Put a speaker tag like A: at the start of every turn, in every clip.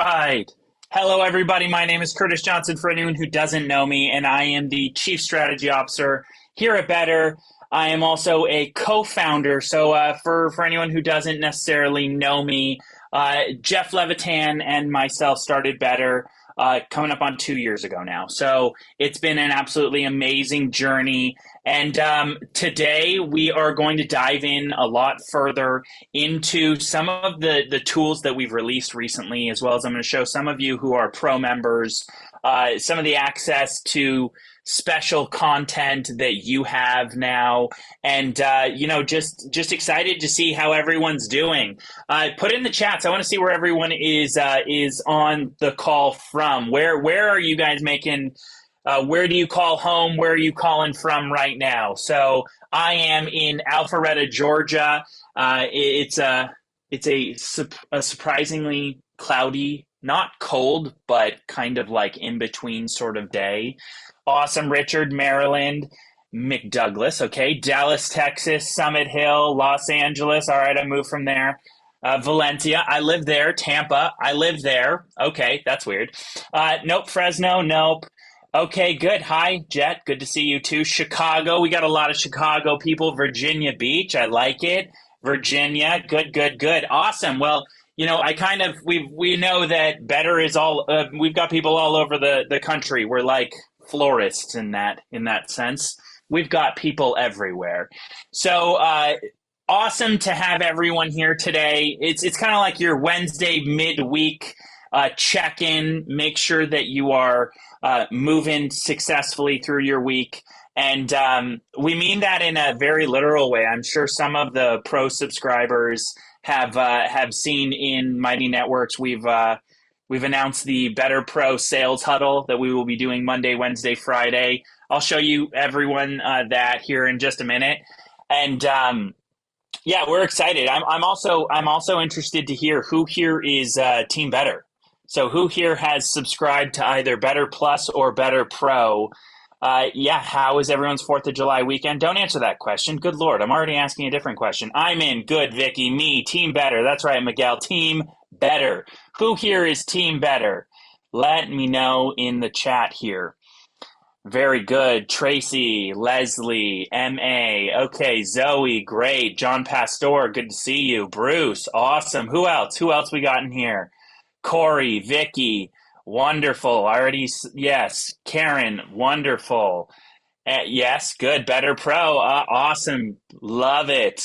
A: right. Hello, everybody. My name is Curtis Johnson, for anyone who doesn't know me, and I am the Chief Strategy Officer here at Better. I am also a co-founder. For anyone who doesn't necessarily know me, Jeff Levitan and myself started Better coming up on 2 years ago now. So it's been an absolutely amazing journey. And today we are going to dive in a lot further into some of the tools that we've released recently, as well as I'm going to show some of you who are pro members some of the access to special content that you have now, and just excited to see how everyone's doing. Put in the chats. I want to see where everyone is on the call from. Where are you guys making? Where do you call home? Where are you calling from right now? So I am in Alpharetta, Georgia. It's a surprisingly cloudy, not cold, but kind of like in between sort of day. Awesome, Richard, Maryland, McDouglas, okay, Dallas, Texas, Summit Hill, Los Angeles. All right, I moved from there. Valencia, I live there. Tampa, I live there. Okay, that's weird. Nope, Fresno, nope. Okay, good. Hi, Jet. Good to see you too. Chicago, we got a lot of Chicago people. Virginia Beach, I like it. Virginia, good, good, good. Awesome. Well, we know that Better is all. We've got people all over the country. We're like florists in that sense. We've got people everywhere. So awesome to have everyone here today. It's kind of like your Wednesday midweek check-in. Make sure that you are moving successfully through your week. And we mean that in a very literal way. I'm sure some of the pro subscribers have seen in Mighty Networks. We've announced the BettrPro sales huddle that we will be doing Monday, Wednesday, Friday. I'll show you everyone that here in just a minute. And yeah, we're excited. I'm also interested to hear who here is Team Better. So who here has subscribed to either Better Plus or BettrPro? How is everyone's 4th of July weekend? Don't answer that question. Good Lord, I'm already asking a different question. I'm in. Good, Vicky. Me, Team Better. That's right, Miguel. Team Better. Who here is Team Better? Let me know in the chat here. Very good. Tracy, Leslie, M.A. Okay, Zoe, great. John Pastor, good to see you. Bruce, awesome. Who else? Who else we got in here? Corey, Vicky, wonderful. Yes. Karen, wonderful. Yes, good. BettrPro, awesome. Love it.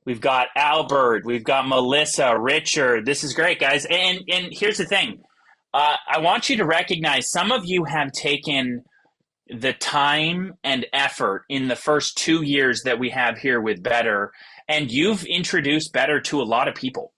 A: We've got Albert, we've got Melissa, Richard. This is great, guys. And here's the thing. I want you to recognize some of you have taken the time and effort in the first 2 years that we have here with Better, and you've introduced Better to a lot of people.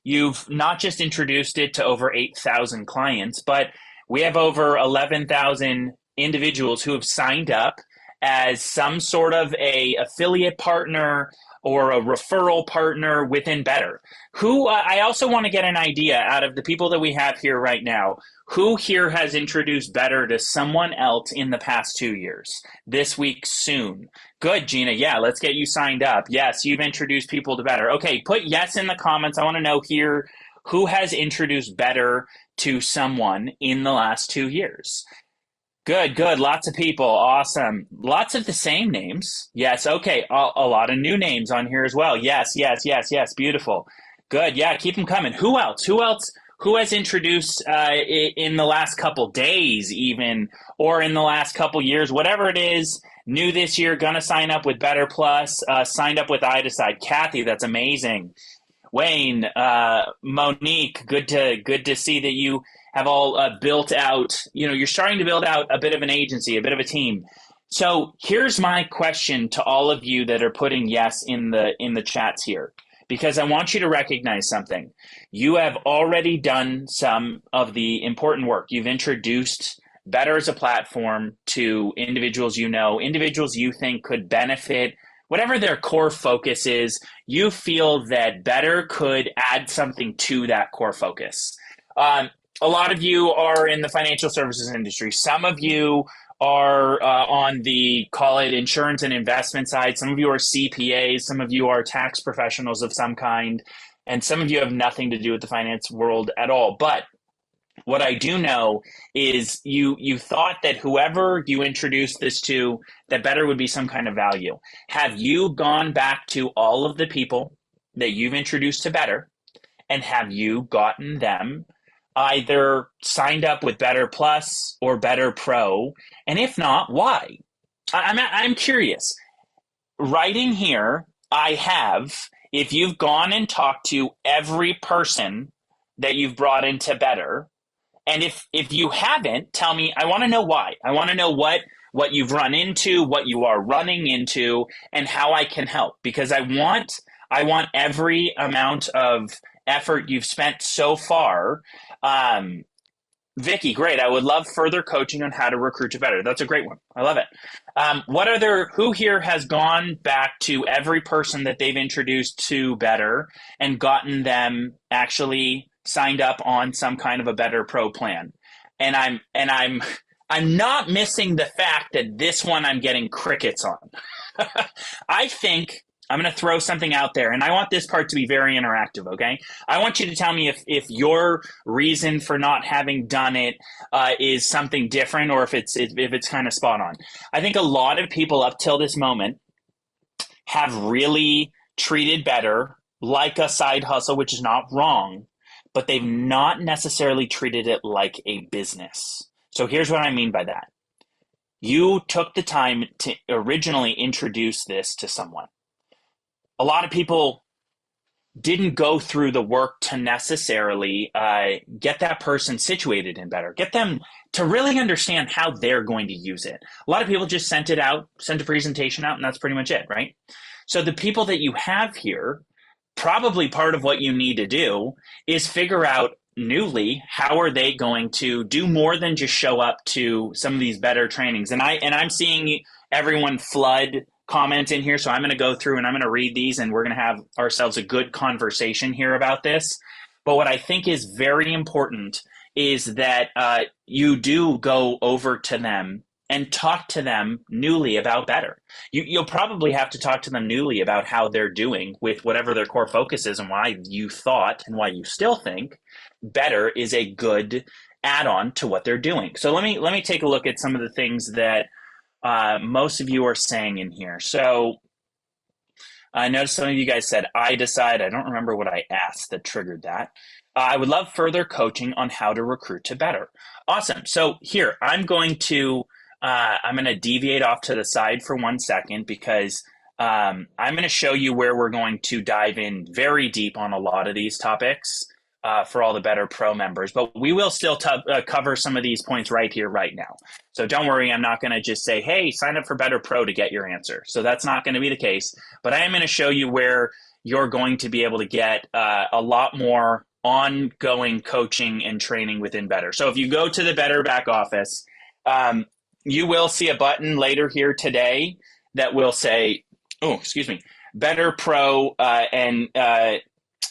A: You've not just introduced it to over 8,000 clients, but we have over 11,000 individuals who have signed up as some sort of a affiliate partner or a referral partner within Better. I also want to get an idea out of the people that we have here right now. Who here has introduced Better to someone else in the past 2 years? This week soon. Good, Gina. Yeah, let's get you signed up. Yes, you've introduced people to Better. Okay, put yes in the comments. I want to know here who has introduced Better to someone in the last 2 years. Good. Lots of people. Awesome. Lots of the same names. Yes. Okay. A lot of new names on here as well. Yes. Beautiful. Good. Yeah. Keep them coming. Who else? Who has introduced in the last couple days even, or in the last couple years, whatever it is, new this year, gonna sign up with Better Plus, signed up with iDecide. Kathy, that's amazing. Wayne, Monique, good to see that you have all built out, you're starting to build out a bit of an agency, a bit of a team. So here's my question to all of you that are putting yes in the chats here, because I want you to recognize something. You have already done some of the important work. You've introduced Better as a platform to individuals individuals you think could benefit, whatever their core focus is. You feel that Better could add something to that core focus. A lot of you are in the financial services industry. Some of you are on the, call it, insurance and investment side. Some of you are CPAs. Some of you are tax professionals of some kind. and some of you have nothing to do with the finance world at all. But what I do know is you thought that whoever you introduced this to, that Better would be some kind of value. Have you gone back to all of the people that you've introduced to Better, and have you gotten them either signed up with Better Plus or Better Pro? And if not, why? I'm curious. Writing here, I have, if you've gone and talked to every person that you've brought into Better, and if you haven't, tell me. I want to know why. I want to know what you've run into, what you are running into, and how I can help. Because I want every amount of effort you've spent so far. Vicky, great. I would love further coaching on how to recruit to Better. That's a great one. I love it. Who here has gone back to every person that they've introduced to Better and gotten them actually signed up on some kind of a Better Pro plan? And I'm not missing the fact that this one I'm getting crickets on. I think I'm going to throw something out there, and I want this part to be very interactive, okay? I want you to tell me if your reason for not having done it is something different, or if it's kind of spot on. I think a lot of people up till this moment have really treated Better like a side hustle, which is not wrong, but they've not necessarily treated it like a business. So here's what I mean by that. You took the time to originally introduce this to someone. A lot of people didn't go through the work to necessarily get that person situated in Better, get them to really understand how they're going to use it. A lot of people just sent a presentation out, and that's pretty much it, right? So the people that you have here, probably part of what you need to do is figure out newly how are they going to do more than just show up to some of these Better trainings. And I'm seeing everyone flood comments in here, so I'm going to go through and I'm going to read these, and we're going to have ourselves a good conversation here about this. But what I think is very important is that you do go over to them and talk to them newly about Better. You'll probably have to talk to them newly about how they're doing with whatever their core focus is, and why you thought and why you still think Better is a good add-on to what they're doing. So let me take a look at some of the things that most of you are saying in here. So I noticed some of you guys said iDecide. I don't remember what I asked that triggered that. I would love further coaching on how to recruit to Better. Awesome. So here, I'm going to deviate off to the side for 1 second, because I'm going to show you where we're going to dive in very deep on a lot of these topics for all the Better Pro members. But we will still cover some of these points right here, right now. So don't worry, I'm not going to just say, hey, sign up for Better Pro to get your answer. So that's not going to be the case. But I am going to show you where you're going to be able to get a lot more ongoing coaching and training within Better. So if you go to the Better back office, you will see a button later here today that will say, Better Pro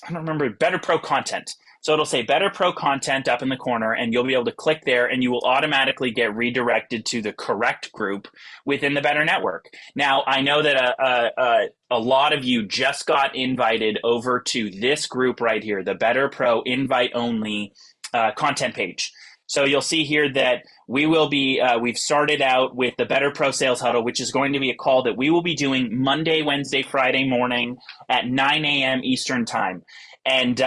A: I don't remember, Better Pro content. So it'll say Better Pro content up in the corner, and you'll be able to click there, and you will automatically get redirected to the correct group within the Better network. Now, I know that a lot of you just got invited over to this group right here, the Better Pro invite only content page. So you'll see here that we will be, we've started out with the Better Pro Sales Huddle, which is going to be a call that we will be doing Monday, Wednesday, Friday morning at 9 a.m. Eastern time. And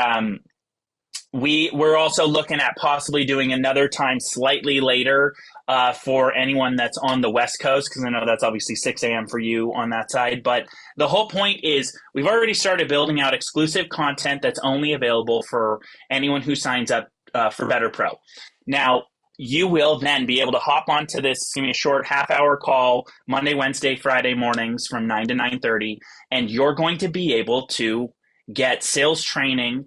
A: we're also looking at possibly doing another time slightly later for anyone that's on the West Coast, because I know that's obviously 6 a.m. for you on that side. But the whole point is we've already started building out exclusive content that's only available for anyone who signs up for Better Pro. Now, you will then be able to hop onto this, give me a short half-hour call, Monday, Wednesday, Friday mornings from 9 to 9:30, and you're going to be able to get sales training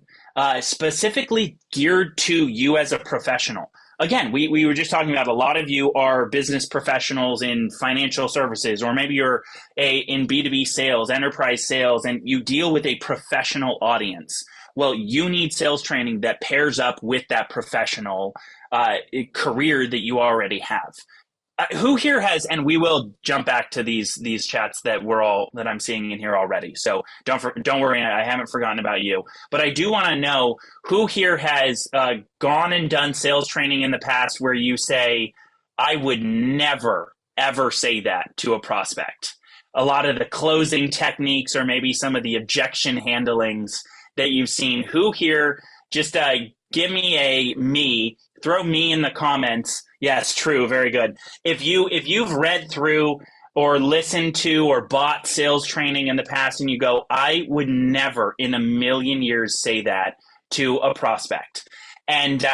A: specifically geared to you as a professional. Again, we were just talking about a lot of you are business professionals in financial services, or maybe you're in B2B sales, enterprise sales, and you deal with a professional audience. Well, you need sales training that pairs up with that professional career that you already have. Who here has, and we will jump back to these chats that I'm seeing in here already. So don't worry, I haven't forgotten about you. But I do want to know who here has gone and done sales training in the past where you say, I would never ever say that to a prospect. A lot of the closing techniques, or maybe some of the objection handlings that you've seen. Who here just give me throw me in the comments. Yes, true, very good. If you've read through or listened to or bought sales training in the past and you go, I would never in a million years say that to a prospect. And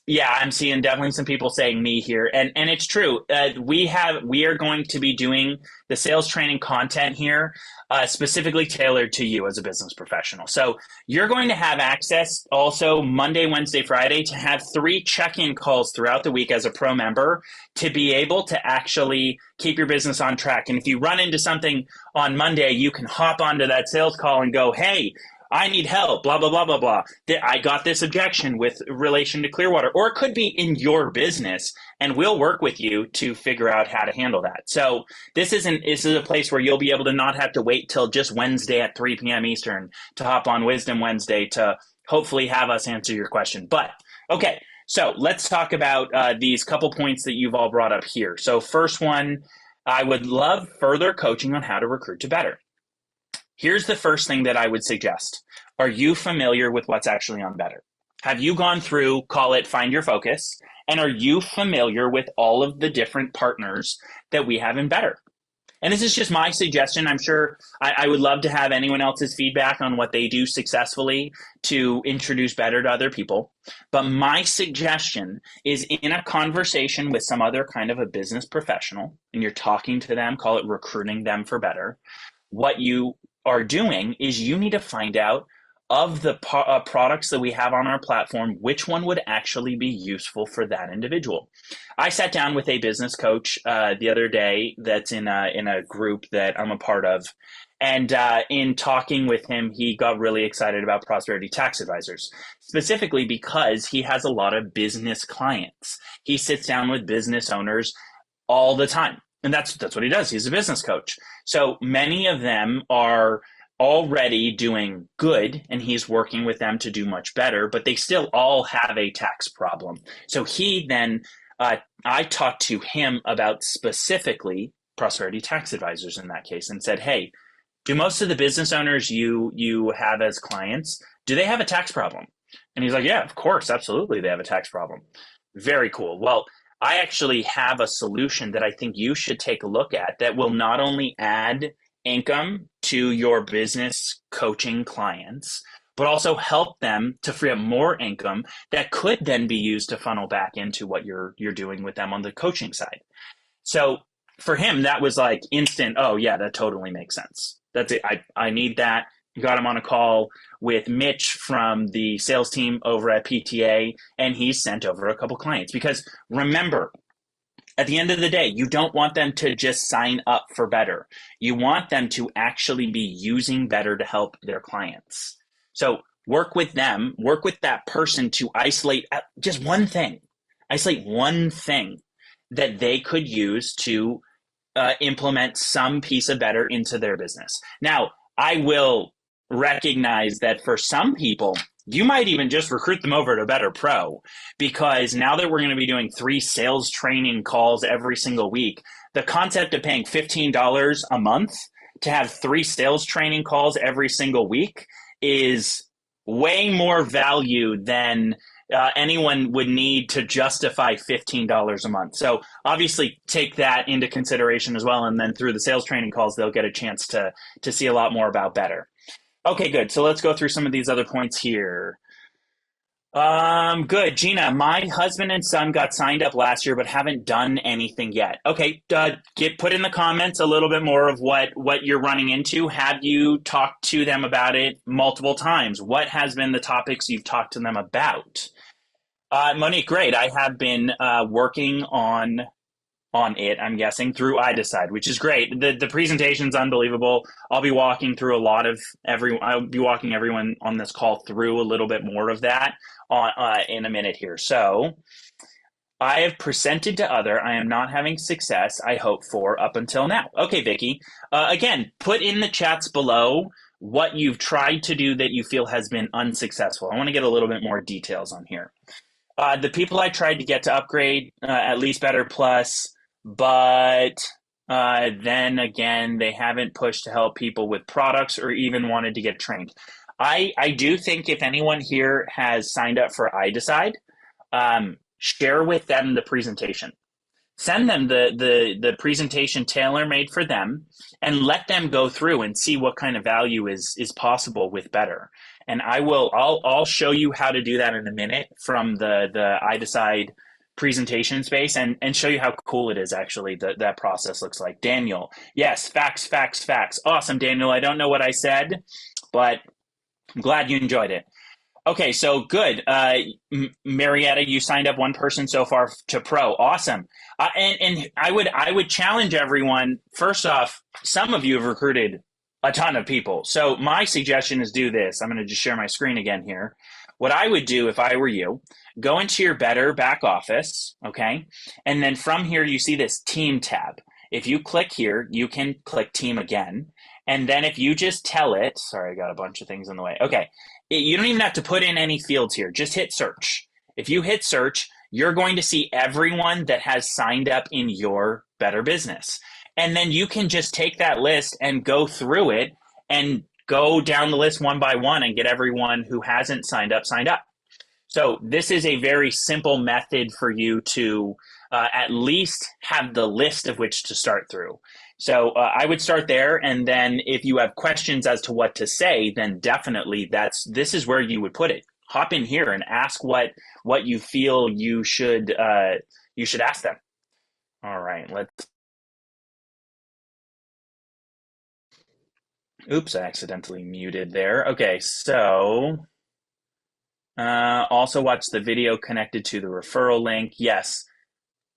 A: yeah, I'm seeing definitely some people saying me here, and it's true. We are going to be doing the sales training content here, specifically tailored to you as a business professional. So you're going to have access also Monday, Wednesday, Friday to have 3 check-in calls throughout the week as a pro member to be able to actually keep your business on track. And if you run into something on Monday, you can hop onto that sales call and go, hey, I need help, blah, blah, blah, blah, blah. I got this objection with relation to Clearwater, or it could be in your business, and we'll work with you to figure out how to handle that. So this is a place where you'll be able to not have to wait till just Wednesday at 3 p.m. Eastern to hop on Wisdom Wednesday to hopefully have us answer your question. But okay, so let's talk about these couple points that you've all brought up here. So first one, I would love further coaching on how to recruit to better. Here's the first thing that I would suggest. Are you familiar with what's actually on Better? Have you gone through, call it Find Your Focus, and are you familiar with all of the different partners that we have in Better? And this is just my suggestion. I'm sure I would love to have anyone else's feedback on what they do successfully to introduce Better to other people. But my suggestion is in a conversation with some other kind of a business professional, and you're talking to them, call it recruiting them for Better, what you are doing is you need to find out of the products that we have on our platform, which one would actually be useful for that individual. I sat down with a business coach the other day that's in a group that I'm a part of. And in talking with him, he got really excited about Prosperity Tax Advisors, specifically because he has a lot of business clients. He sits down with business owners all the time. And that's what he does. He's a business coach. So many of them are already doing good, and he's working with them to do much better, but they still all have a tax problem. So he then, I talked to him about specifically Prosperity Tax Advisors in that case and said, hey, do most of the business owners you have as clients, do they have a tax problem? And he's like, yeah, of course, absolutely, they have a tax problem. Very cool. Well, I actually have a solution that I think you should take a look at that will not only add income to your business coaching clients, but also help them to free up more income that could then be used to funnel back into what you're doing with them on the coaching side. So for him, that was like instant, oh yeah, that totally makes sense. That's it. I need that. Got him on a call with Mitch from the sales team over at PTA, and he's sent over a couple clients. Because remember, at the end of the day, you don't want them to just sign up for Better. You want them to actually be using Better to help their clients. So work with them, work with that person to isolate just one thing. Isolate one thing that they could use to implement some piece of Better into their business. Now, I will recognize that for some people, you might even just recruit them over to BettrPro, because now that we're going to be doing 3 sales training calls every single week, the concept of paying $15 a month to have 3 sales training calls every single week is way more value than anyone would need to justify $15 a month. So obviously take that into consideration as well. And then through the sales training calls, they'll get a chance to see a lot more about Better. Okay, good. So let's go through some of these other points here. Good. Gina, my husband and son got signed up last year, but haven't done anything yet. Okay, put in the comments a little bit more of what you're running into. Have you talked to them about it multiple times? What has been the topics you've talked to them about? Monique, great. I have been working on it, I'm guessing, through iDecide, which is great. The presentation's unbelievable. I'll be walking through I'll be walking everyone on this call through a little bit more of that in a minute here. So I have presented to other. I am not having success, I hope for, up until now. Okay, Vicky. Again, put in the chats below what you've tried to do that you feel has been unsuccessful. I want to get a little bit more details on here. The people I tried to get to upgrade, at least Better Plus, but then again, they haven't pushed to help people with products or even wanted to get trained. I do think if anyone here has signed up for iDecide, share with them the presentation. Send them the presentation tailor made for them, and let them go through and see what kind of value is possible with Better. And I'll show you how to do that in a minute from the iDecide presentation space, and show you how cool it is actually that process looks like. Daniel, yes, facts, facts, facts. Awesome, Daniel. I don't know what I said, but I'm glad you enjoyed it. Okay, so good. Marietta, you signed up one person so far to pro. Awesome. And I would challenge everyone. First off, some of you have recruited a ton of people. So my suggestion is do this. I'm going to just share my screen again here. What I would do if I were you, go into your Better back office, okay? And then from here, you see this team tab. If you click here, you can click team again. And then if you just tell it, sorry, I got a bunch of things in the way. Okay, you don't even have to put in any fields here. Just hit search. If you hit search, you're going to see everyone that has signed up in your Better business. And then you can just take that list and go through it and go down the list one by one and get everyone who hasn't signed up signed up. So this is a very simple method for you to at least have the list of which to start through. So I would start there, and then if you have questions as to what to say, then definitely this is where you would put it. Hop in here and ask what you feel you should ask them. All right, let's. Oops, I accidentally muted there. Okay, so also watch the video connected to the referral link. Yes,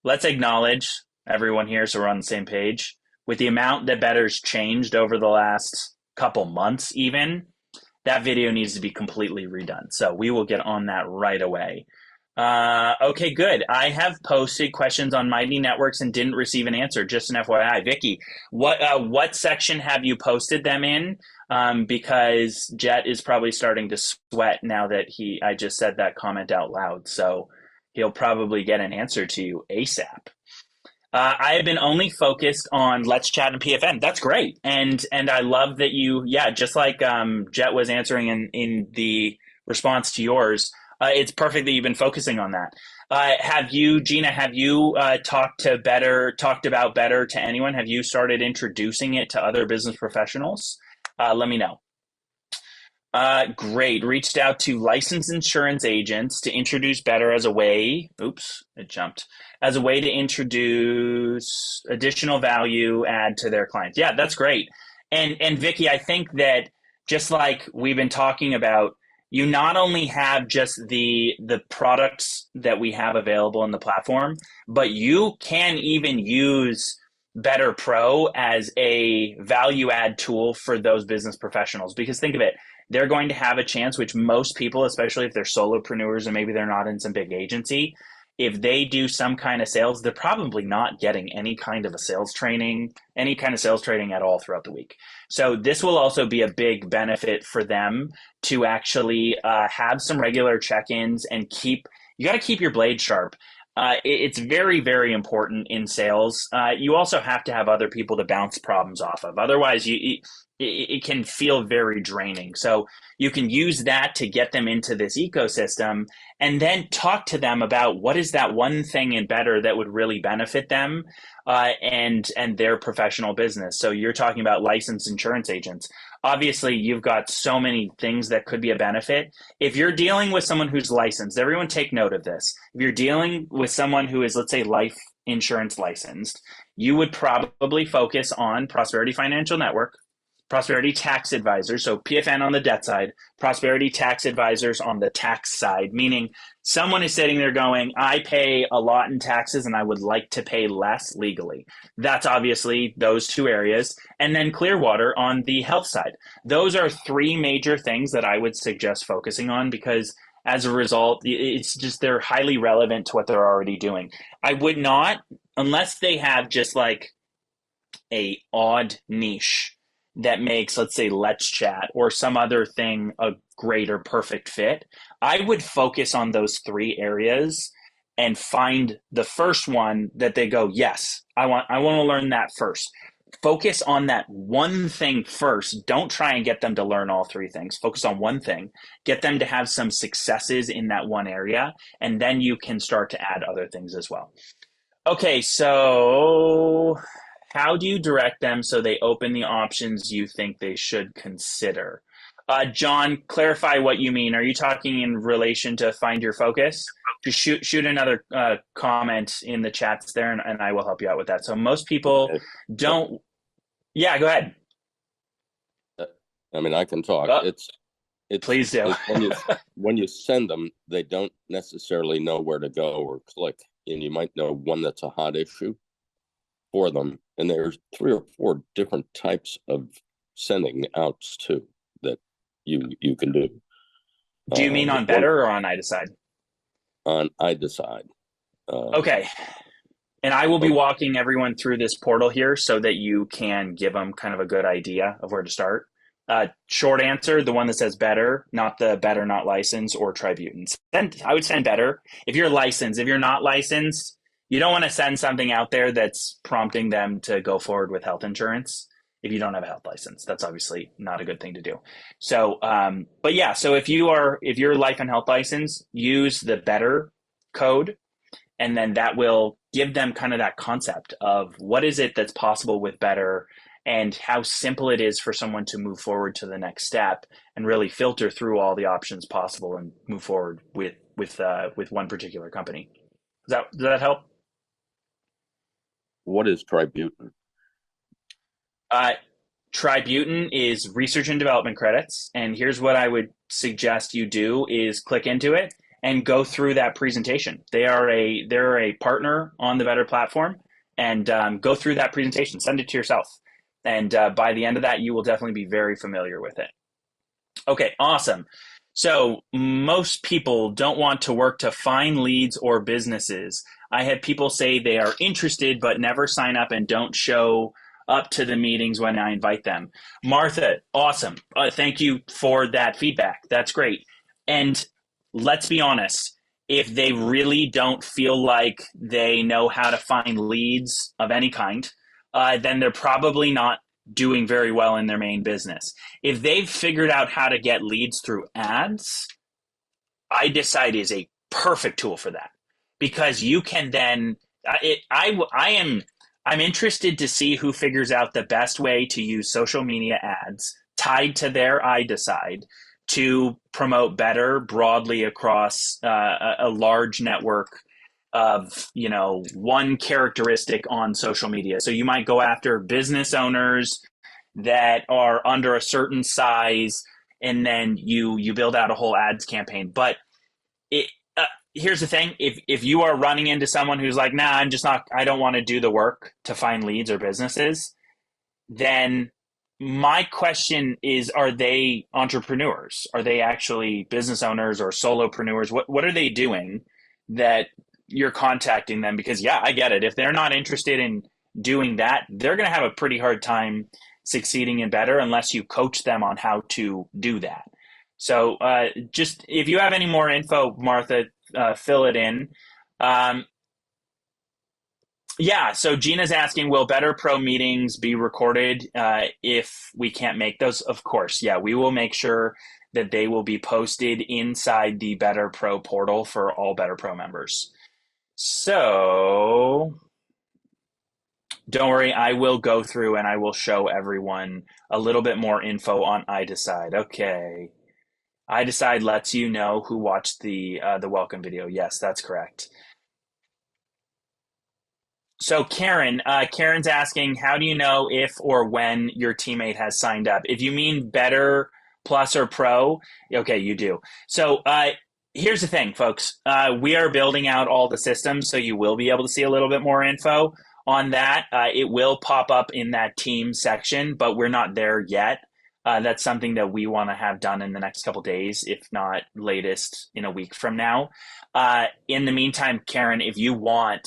A: let's acknowledge everyone here so we're on the same page. With the amount that Better's changed over the last couple months even, that video needs to be completely redone. So we will get on that right away. Okay, good. I have posted questions on Mighty Networks and didn't receive an answer. Just an FYI. Vicky, what section have you posted them in? Because Jet is probably starting to sweat now that I just said that comment out loud. So he'll probably get an answer to you ASAP. I have been only focused on Let's Chat and PFN. That's great. And I love that just like Jet was answering in the response to yours, it's perfect that you've been focusing on that. Gina, have you talked about Better to anyone? Have you started introducing it to other business professionals? Let me know. Great. Reached out to licensed insurance agents to introduce Better as a way. Oops, it jumped. As a way to introduce additional value add to their clients. Yeah, that's great. And Vicky, I think that just like we've been talking about, you not only have just the products that we have available in the platform, but you can even use BettrPro as a value add tool for those business professionals. Because think of it, they're going to have a chance, which most people, especially if they're solopreneurs and maybe they're not in some big agency, if they do some kind of sales, they're probably not getting any kind of sales training at all throughout the week. So this will also be a big benefit for them to actually have some regular check-ins and you got to keep your blade sharp. It's very, very important in sales. You also have to have other people to bounce problems off of. Otherwise, it can feel very draining. So you can use that to get them into this ecosystem and then talk to them about what is that one thing in Better that would really benefit them and their professional business. So you're talking about licensed insurance agents. Obviously, you've got so many things that could be a benefit. If you're dealing with someone who's licensed, everyone take note of this. If you're dealing with someone who is, let's say, life insurance licensed, you would probably focus on Prosperity Financial Network, Prosperity Tax Advisors, so PFN on the debt side, Prosperity Tax Advisors on the tax side, meaning someone is sitting there going, I pay a lot in taxes and I would like to pay less legally. That's obviously those two areas. And then Clearwater on the health side. Those are three major things that I would suggest focusing on because as a result. It's just they're highly relevant to what they're already doing. I would not, unless they have just like a odd niche that makes, let's say, Let's Chat or some other thing a great or perfect fit. I would focus on those three areas and find the first one that they go, yes, I want to learn that first. Focus on that one thing first. Don't try and get them to learn all three things. Focus on one thing. Get them to have some successes in that one area, and then you can start to add other things as well. Okay, so how do you direct them so they open the options you think they should consider? John, clarify what you mean. Are you talking in relation to find your focus? Just shoot another comment in the chats there, and I will help you out with that. So most people don't. Yeah, go ahead.
B: I mean, I can talk. It's
A: please do.
B: when you send them, they don't necessarily know where to go or click, and you might know one that's a hot issue for them. And there's 3 or 4 different types of sending outs too that you can do.
A: Do you mean on Better or on iDecide?
B: On iDecide.
A: Okay. And I will be walking everyone through this portal here so that you can give them kind of a good idea of where to start. Short answer, the one that says Better, not the Better Not Licensed or Tributin. I would send Better. If you're licensed, if you're not licensed, you don't want to send something out there that's prompting them to go forward with health insurance if you don't have a health license. That's obviously not a good thing to do. So, but yeah, so if you're life and health license, use the Better code, and then that will give them kind of that concept of what is it that's possible with Better and how simple it is for someone to move forward to the next step and really filter through all the options possible and move forward with one particular company. Does that help?
B: What is Tributin?
A: Tributin is research and development credits. And here's what I would suggest you do is click into it and go through that presentation. They're a partner on the Better platform, and go through that presentation. Send it to yourself. And by the end of that, you will definitely be very familiar with it. Okay, awesome. So most people don't want to work to find leads or businesses. I had people say they are interested but never sign up and don't show up to the meetings when I invite them. Martha, awesome. Thank you for that feedback. That's great. And let's be honest, if they really don't feel like they know how to find leads of any kind, then they're probably not doing very well in their main business. If they've figured out how to get leads through ads, iDecide is a perfect tool for that, because you can then I'm interested to see who figures out the best way to use social media ads tied to their iDecide to promote Better broadly across a large network of, one characteristic on social media. So you might go after business owners that are under a certain size, and then you build out a whole ads campaign. But here's the thing: if you are running into someone who's like, nah, I don't want to do the work to find leads or businesses, then my question is, are they entrepreneurs? Are they actually business owners or solopreneurs? What are they doing that you're contacting them? Because yeah, I get it. If they're not interested in doing that, they're going to have a pretty hard time succeeding in Better unless you coach them on how to do that. So just if you have any more info, Martha, fill it in. Yeah, so Gina's asking, will BettrPro meetings be recorded if we can't make those? Of course, yeah, we will make sure that they will be posted inside the BettrPro portal for all BettrPro members. So don't worry, I will go through and I will show everyone a little bit more info on iDecide. Okay. iDecide lets you know who watched the welcome video. Yes, that's correct. So Karen's asking, how do you know if or when your teammate has signed up? If you mean Better, Plus, or Pro, okay, you do. So here's the thing, folks. We are building out all the systems, so you will be able to see a little bit more info on that. It will pop up in that team section, but we're not there yet. That's something that we want to have done in the next couple days, if not latest in a week from now. In the meantime, Karen, if you want,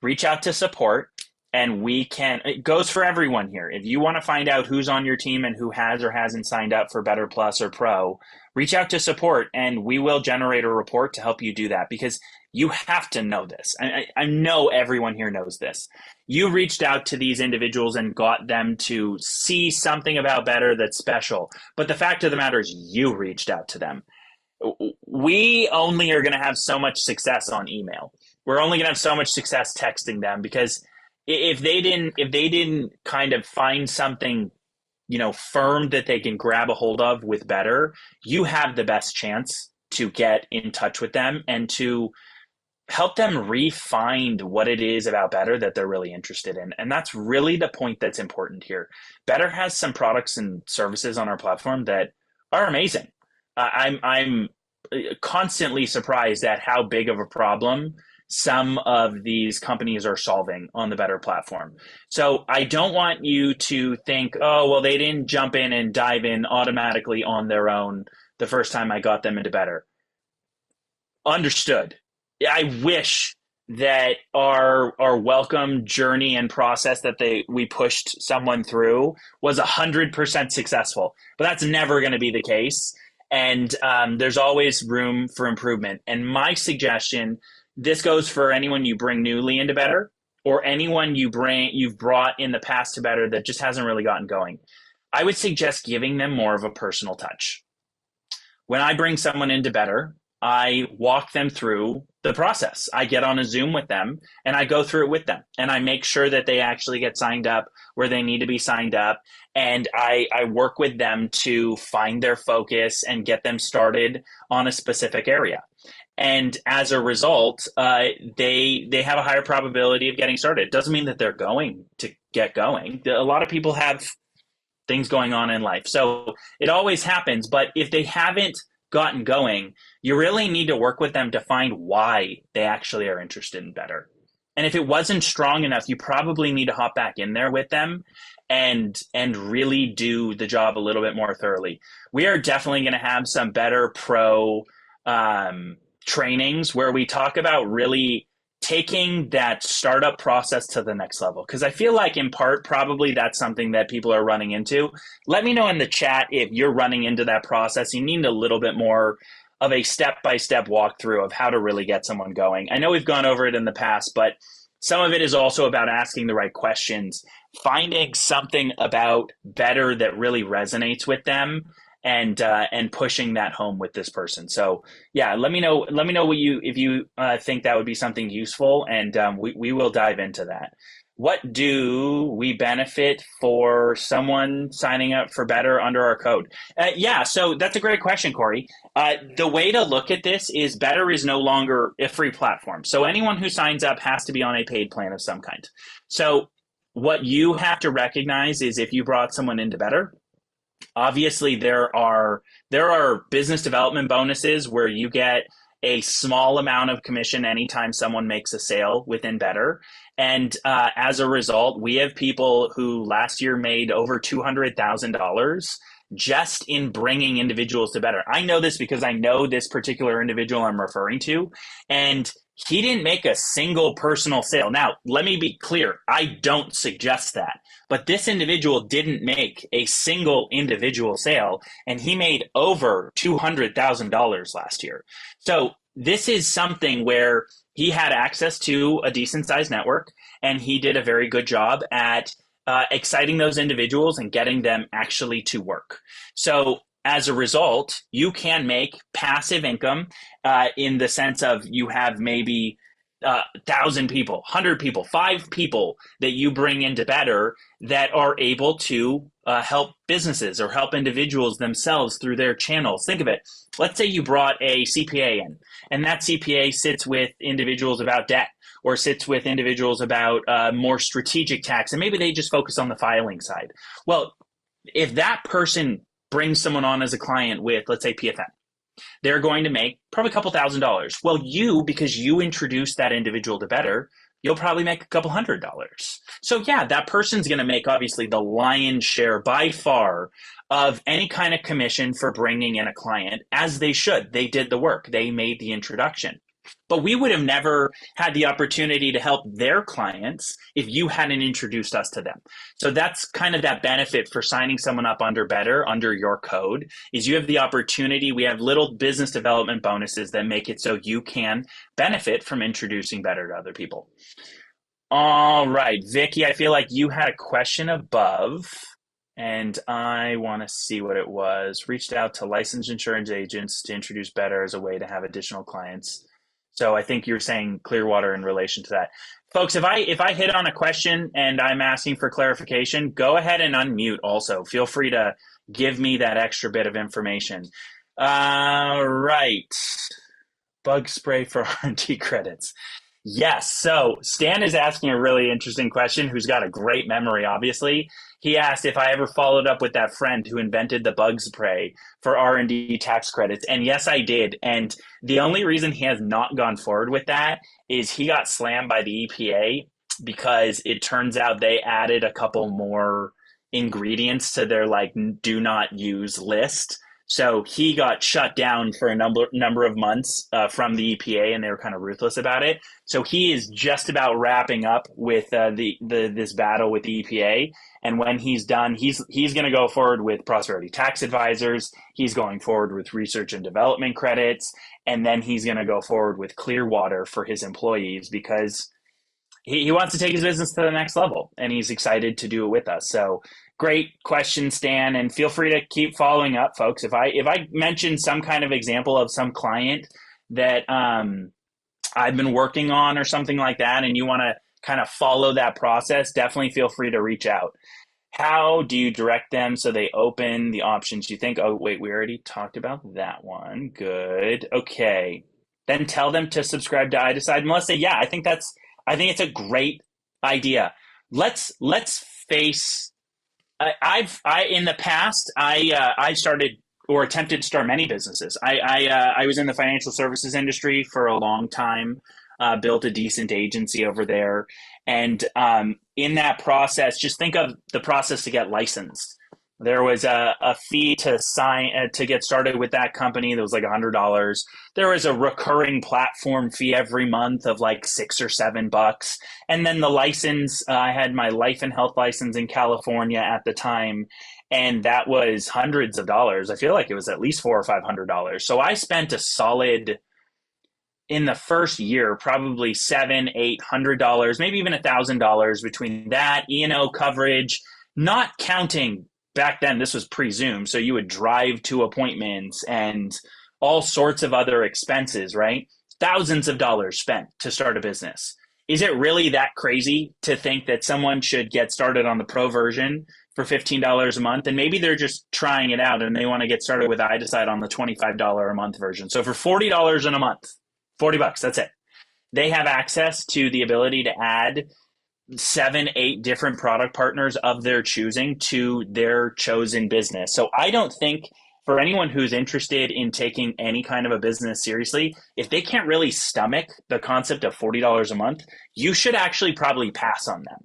A: reach out to support and we can, it goes for everyone here. If you want to find out who's on your team and who has or hasn't signed up for Better Plus or Pro, reach out to support and we will generate a report to help you do that because you have to know this. I know everyone here knows this. You reached out to these individuals and got them to see something about Better that's special. But the fact of the matter is you reached out to them. We only are going to have so much success on email. We're only going to have so much success texting them because if they didn't kind of find something, firm that they can grab a hold of with Better, you have the best chance to get in touch with them and to help them refine what it is about Better that they're really interested in. And that's really the point that's important here. Better has some products and services on our platform that are amazing. I'm constantly surprised at how big of a problem some of these companies are solving on the Better platform. So I don't want you to think, oh, well, they didn't jump in and dive in automatically on their own the first time I got them into Better. Understood. I wish that our welcome journey and process that we pushed someone through was 100% successful, but that's never going to be the case. And there's always room for improvement. And my suggestion, this goes for anyone you bring newly into Better or anyone you've brought in the past to Better that just hasn't really gotten going. I would suggest giving them more of a personal touch. When I bring someone into Better, I walk them through the process. I get on a Zoom with them and I go through it with them and I make sure that they actually get signed up where they need to be signed up. And I work with them to find their focus and get them started on a specific area. And as a result, they have a higher probability of getting started. It doesn't mean that they're going to get going. A lot of people have things going on in life. So it always happens. But if they haven't gotten going, you really need to work with them to find why they actually are interested in Better. And if it wasn't strong enough, you probably need to hop back in there with them and really do the job a little bit more thoroughly. We are definitely going to have some BettrPro trainings where we talk about really taking that startup process to the next level. Because I feel like in part, probably that's something that people are running into. Let me know in the chat if you're running into that process. You need a little bit more of a step-by-step walkthrough of how to really get someone going. I know we've gone over it in the past, but some of it is also about asking the right questions, finding something about Better that really resonates with them, and pushing that home with this person. So yeah, let me know if you think that would be something useful, and we will dive into that. What do we benefit for someone signing up for Better under our code? Yeah, so that's a great question, Corey. The way to look at this is Better is no longer a free platform. So anyone who signs up has to be on a paid plan of some kind. So what you have to recognize is if you brought someone into Better, obviously there are business development bonuses where you get a small amount of commission anytime someone makes a sale within Better. And as a result, we have people who last year made over $200,000 just in bringing individuals to Better. I know this because I know this particular individual I'm referring to, and he didn't make a single personal sale. Now, let me be clear. I don't suggest that. But this individual didn't make a single individual sale, and he made over $200,000 last year. So this is something where he had access to a decent sized network, and he did a very good job at exciting those individuals and getting them actually to work. So as a result, you can make passive income in the sense of you have maybe 1,000 people, 100 people, 5 people that you bring into Better that are able to help businesses or help individuals themselves through their channels. Think of it. Let's say you brought a CPA in, and that CPA sits with individuals about debt or sits with individuals about more strategic tax, and maybe they just focus on the filing side. Well, if that person brings someone on as a client with, let's say, PFM, they're going to make probably a couple $1,000s. Well, because you introduced that individual to Better, you'll probably make a couple $100. So yeah, that person's going to make obviously the lion's share by far of any kind of commission for bringing in a client, as they should. They did the work. They made the introduction. But we would have never had the opportunity to help their clients if you hadn't introduced us to them. So that's kind of that benefit for signing someone up under Better, under your code, is you have the opportunity. We have little business development bonuses that make it so you can benefit from introducing Better to other people. All right, Vicky, I feel like you had a question above, and I want to see what it was. Reached out to licensed insurance agents to introduce Better as a way to have additional clients. So I think you're saying Clearwater in relation to that. Folks, if I hit on a question and I'm asking for clarification, go ahead and unmute also. Feel free to give me that extra bit of information. Right. Bug spray for R&D credits. Yes. So Stan is asking a really interesting question, who's got a great memory, obviously. He asked if I ever followed up with that friend who invented the bug spray for R&D tax credits. And yes, I did. And the only reason he has not gone forward with that is he got slammed by the EPA because it turns out they added a couple more ingredients to their like do not use list. So he got shut down for a number of months from the EPA, and they were kind of ruthless about it. So he is just about wrapping up with this battle with the EPA. And when he's done, he's going to go forward with prosperity tax advisors. He's going forward with research and development credits, and then he's going to go forward with Clearwater for his employees because he wants to take his business to the next level, and he's excited to do it with us. So great question, Stan, and feel free to keep following up, folks. If I mention some kind of example of some client that I've been working on or something like that, and you want to kind of follow that process, definitely feel free to reach out. How do you direct them so they open the options you think? Oh, wait, we already talked about that one. Good. Okay. Then tell them to subscribe to iDecide. And let's say, yeah, I think it's a great idea. Let's face. I in the past I started or attempted to start many businesses. I was in the financial services industry for a long time. Built a decent agency over there, and in that process, just think of the process to get licensed. There was a fee to sign to get started with that company. That was like $100. There was a recurring platform fee every month of like $6 or $7, and then the license. I had my life and health license in California at the time, and that was hundreds of dollars. I feel like it was at least $400 or $500. So I spent a solid in the first year, probably $700-800, maybe even $1,000 between that E&O coverage, not counting. Back then, this was pre-Zoom, so you would drive to appointments and all sorts of other expenses, right? Thousands of dollars spent to start a business. Is it really that crazy to think that someone should get started on the pro version for $15 a month? And maybe they're just trying it out and they want to get started with iDecide on the $25 a month version. So for $40 in a month, $40, that's it. They have access to the ability to add 7-8 different product partners of their choosing to their chosen business. So I don't think for anyone who's interested in taking any kind of a business seriously, if they can't really stomach the concept of $40 a month, you should actually probably pass on them.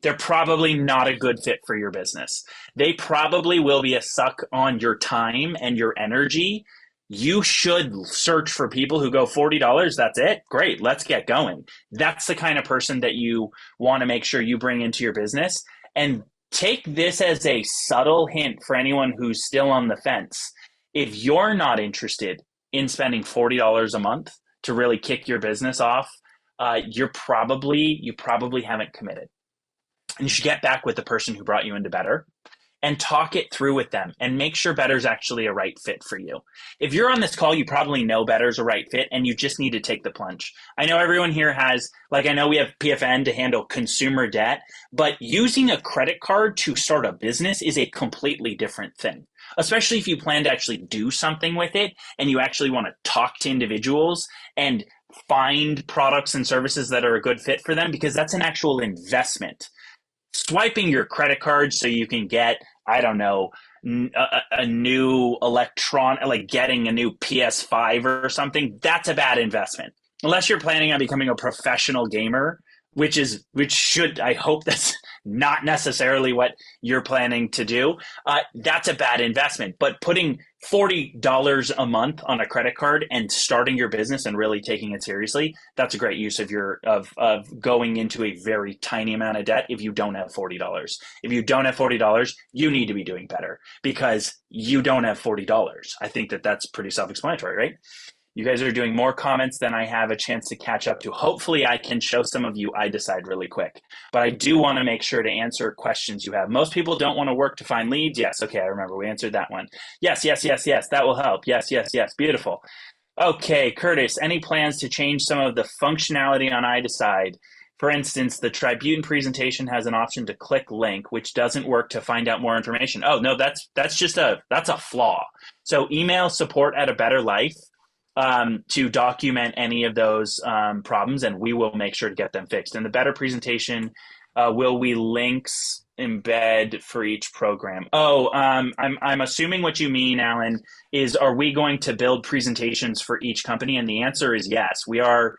A: They're probably not a good fit for your business. They probably will be a suck on your time and your energy. You should search for people who go $40. That's it. Great. Let's get going. That's the kind of person that you want to make sure you bring into your business. And take this as a subtle hint for anyone who's still on the fence. If you're not interested in spending $40 a month to really kick your business off, you probably haven't committed. And you should get back with the person who brought you into Better and talk it through with them and make sure Better's actually a right fit for you. If you're on this call, you probably know Better's a right fit and you just need to take the plunge. I know everyone here has, like, I know we have PFN to handle consumer debt, but using a credit card to start a business is a completely different thing, especially if you plan to actually do something with it and you actually want to talk to individuals and find products and services that are a good fit for them, because that's an actual investment. Swiping your credit card so you can get, I don't know, a new like getting a new PS5 or something, that's a bad investment. Unless you're planning on becoming a professional gamer, which should, I hope that's not necessarily what you're planning to do. That's a bad investment. But putting $40 a month on a credit card and starting your business and really taking it seriously, that's a great use of your of going into a very tiny amount of debt if you don't have $40. If you don't have $40, you need to be doing better because you don't have $40. I think that that's pretty self-explanatory, right? You guys are doing more comments than I have a chance to catch up to. Hopefully, I can show some of you iDecide really quick. But I do want to make sure to answer questions you have. Most people don't want to work to find leads. Yes, okay, I remember we answered that one. Yes, yes, yes, yes, that will help. Yes, yes, yes, beautiful. Okay, Curtis, any plans to change some of the functionality on iDecide? For instance, the Tribune presentation has an option to click link, which doesn't work to find out more information. Oh no, that's just that's a flaw. So email support at a better life to document any of those problems, and we will make sure to get them fixed. And the better presentation, will we links embed for each program? Oh, I'm assuming what you mean, Alan, is are we going to build presentations for each company? And the answer is yes. We are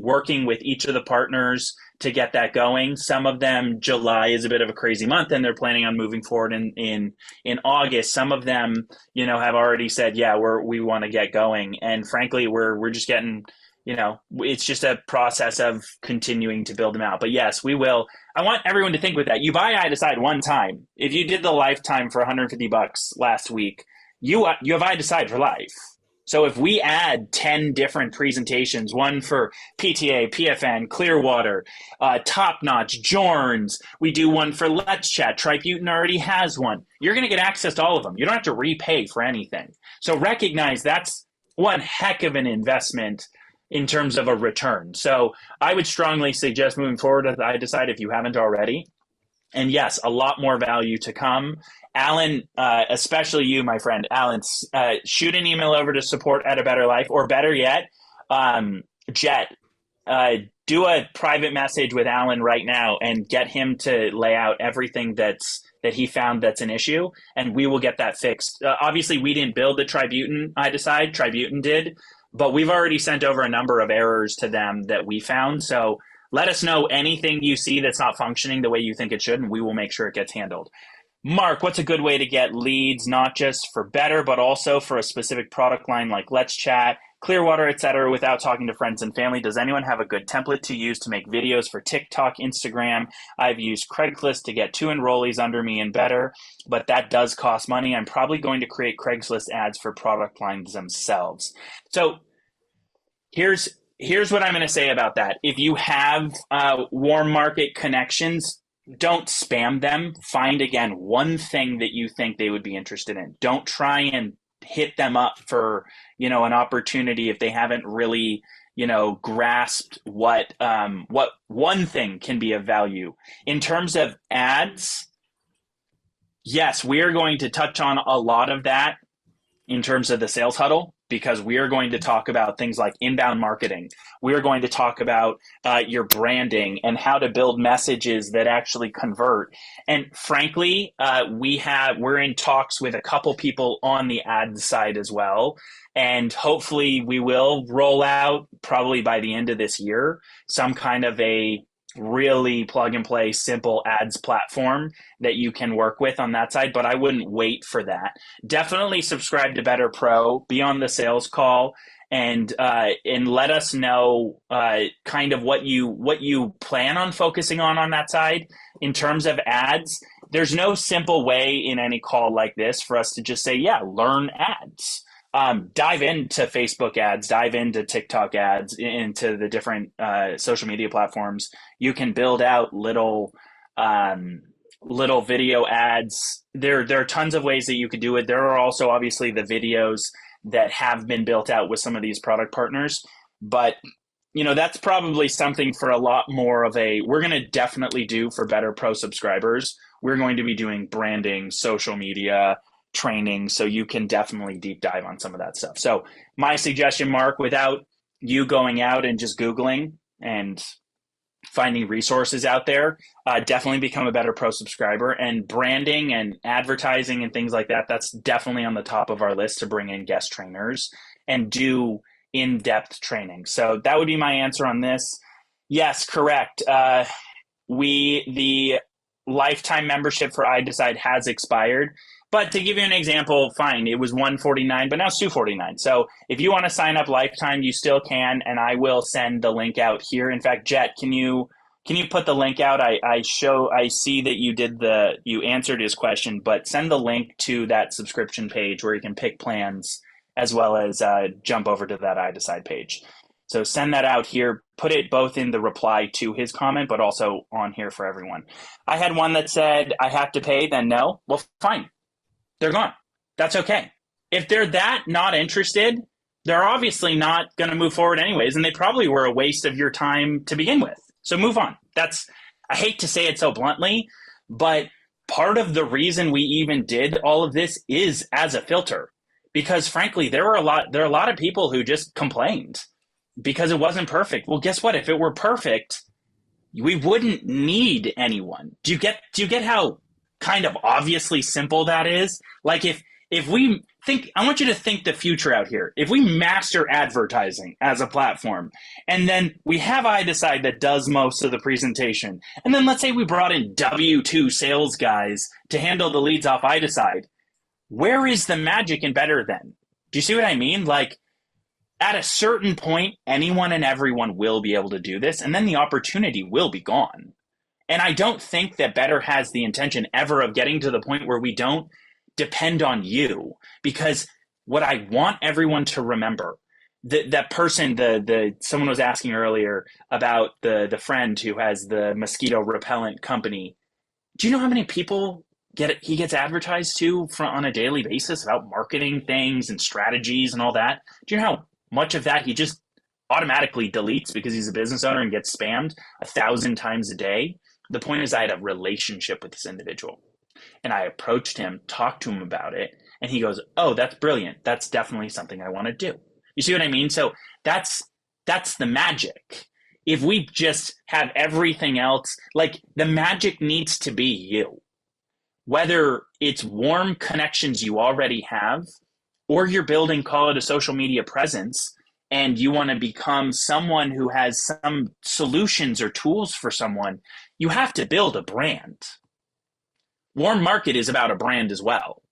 A: working with each of the partners to get that going. Some of them, July is a bit of a crazy month, and they're planning on moving forward in August. Some of them, have already said, yeah, we want to get going. And frankly, we're just getting, it's just a process of continuing to build them out. But yes, we will. I want everyone to think with that. You buy iDecide one time. If you did the lifetime for $150 last week, you have iDecide for life. So if we add 10 different presentations, one for PTA, PFN, Clearwater, Top Notch, Jorns, we do one for Let's Chat, Tributin already has one. You're going to get access to all of them. You don't have to repay for anything. So recognize that's one heck of an investment in terms of a return. So I would strongly suggest moving forward with iDecide if you haven't already. And yes, a lot more value to come. Alan, especially you, my friend, Alan, shoot an email over to support at a better life, or better yet, Jet, do a private message with Alan right now and get him to lay out everything that he found that's an issue, and we will get that fixed. Obviously, we didn't build the Tributin iDecide, Tributin did, but we've already sent over a number of errors to them that we found. So let us know anything you see that's not functioning the way you think it should, and we will make sure it gets handled. Mark, what's a good way to get leads, not just for Better, but also for a specific product line like Let's Chat, Clearwater, etc., without talking to friends and family? Does anyone have a good template to use to make videos for TikTok, Instagram? I've used Craigslist to get 2 enrollees under me in Better, but that does cost money. I'm probably going to create Craigslist ads for product lines themselves. So here's what I'm going to say about that. If you have warm market connections, don't spam them. Find, again, one thing that you think they would be interested in. Don't try and hit them up for, an opportunity if they haven't really, grasped what one thing can be of value. In terms of ads, yes, we are going to touch on a lot of that in terms of the sales huddle, because we are going to talk about things like inbound marketing. We are going to talk about your branding and how to build messages that actually convert. And frankly, we're in talks with a couple people on the ad side as well. And hopefully we will roll out, probably by the end of this year, some kind of a really plug and play simple ads platform that you can work with on that side, but I wouldn't wait for that. Definitely subscribe to BettrPro, be on the sales call, and let us know kind of what you plan on focusing on that side. In terms of ads, there's no simple way in any call like this for us to just say, yeah, learn ads. Dive into Facebook ads, dive into TikTok ads, into the different social media platforms. You can build out little video ads. There are tons of ways that you could do it. There are also obviously the videos that have been built out with some of these product partners, but that's probably something for a lot more of we're going to definitely do for BettrPro subscribers. We're going to be doing branding, social media, training, so you can definitely deep dive on some of that stuff. So my suggestion, Mark, without you going out and just Googling and finding resources out there, definitely become a BettrPro subscriber. And branding and advertising and things like that, that's definitely on the top of our list to bring in guest trainers and do in-depth training. So that would be my answer on this. Yes, correct. The lifetime membership for iDecide has expired. But to give you an example, fine, it was 149, but now it's 249. So if you want to sign up lifetime, you still can, and I will send the link out here. In fact, Jet, can you put the link out? I see that you answered his question, but send the link to that subscription page where you can pick plans as well as jump over to that iDecide page. So send that out here. Put it both in the reply to his comment, but also on here for everyone. I had one that said, I have to pay, then no. Well, fine. They're gone. That's okay. If they're that not interested, they're obviously not going to move forward anyways, and they probably were a waste of your time to begin with. So move on. I hate to say it so bluntly, but part of the reason we even did all of this is as a filter. Because frankly, there are a lot of people who just complained because it wasn't perfect. Well, guess what? If it were perfect, we wouldn't need anyone. Do you get how kind of obviously simple that is? Like if we think, I want you to think the future out here. If we master advertising as a platform, and then we have iDecide that does most of the presentation, and then let's say we brought in W2 sales guys to handle the leads off iDecide, where is the magic in Better then? Do you see what I mean? Like, at a certain point, anyone and everyone will be able to do this, and then the opportunity will be gone. And I don't think that Better has the intention ever of getting to the point where we don't depend on you. Because what I want everyone to remember, that person, someone was asking earlier about the friend who has the mosquito repellent company. Do you know how many people he gets advertised to on a daily basis about marketing things and strategies and all that? Do you know how much of that he just automatically deletes because he's a business owner and gets spammed 1,000 times a day? The point is, I had a relationship with this individual, and I approached him, talked to him about it, and he goes, "Oh, that's brilliant. That's definitely something I want to do." You see what I mean? So that's the magic. If we just have everything else, like, the magic needs to be you. Whether it's warm connections you already have, or you're building, call it a social media presence, and you want to become someone who has some solutions or tools for someone, you have to build a brand. Warm market is about a brand as well.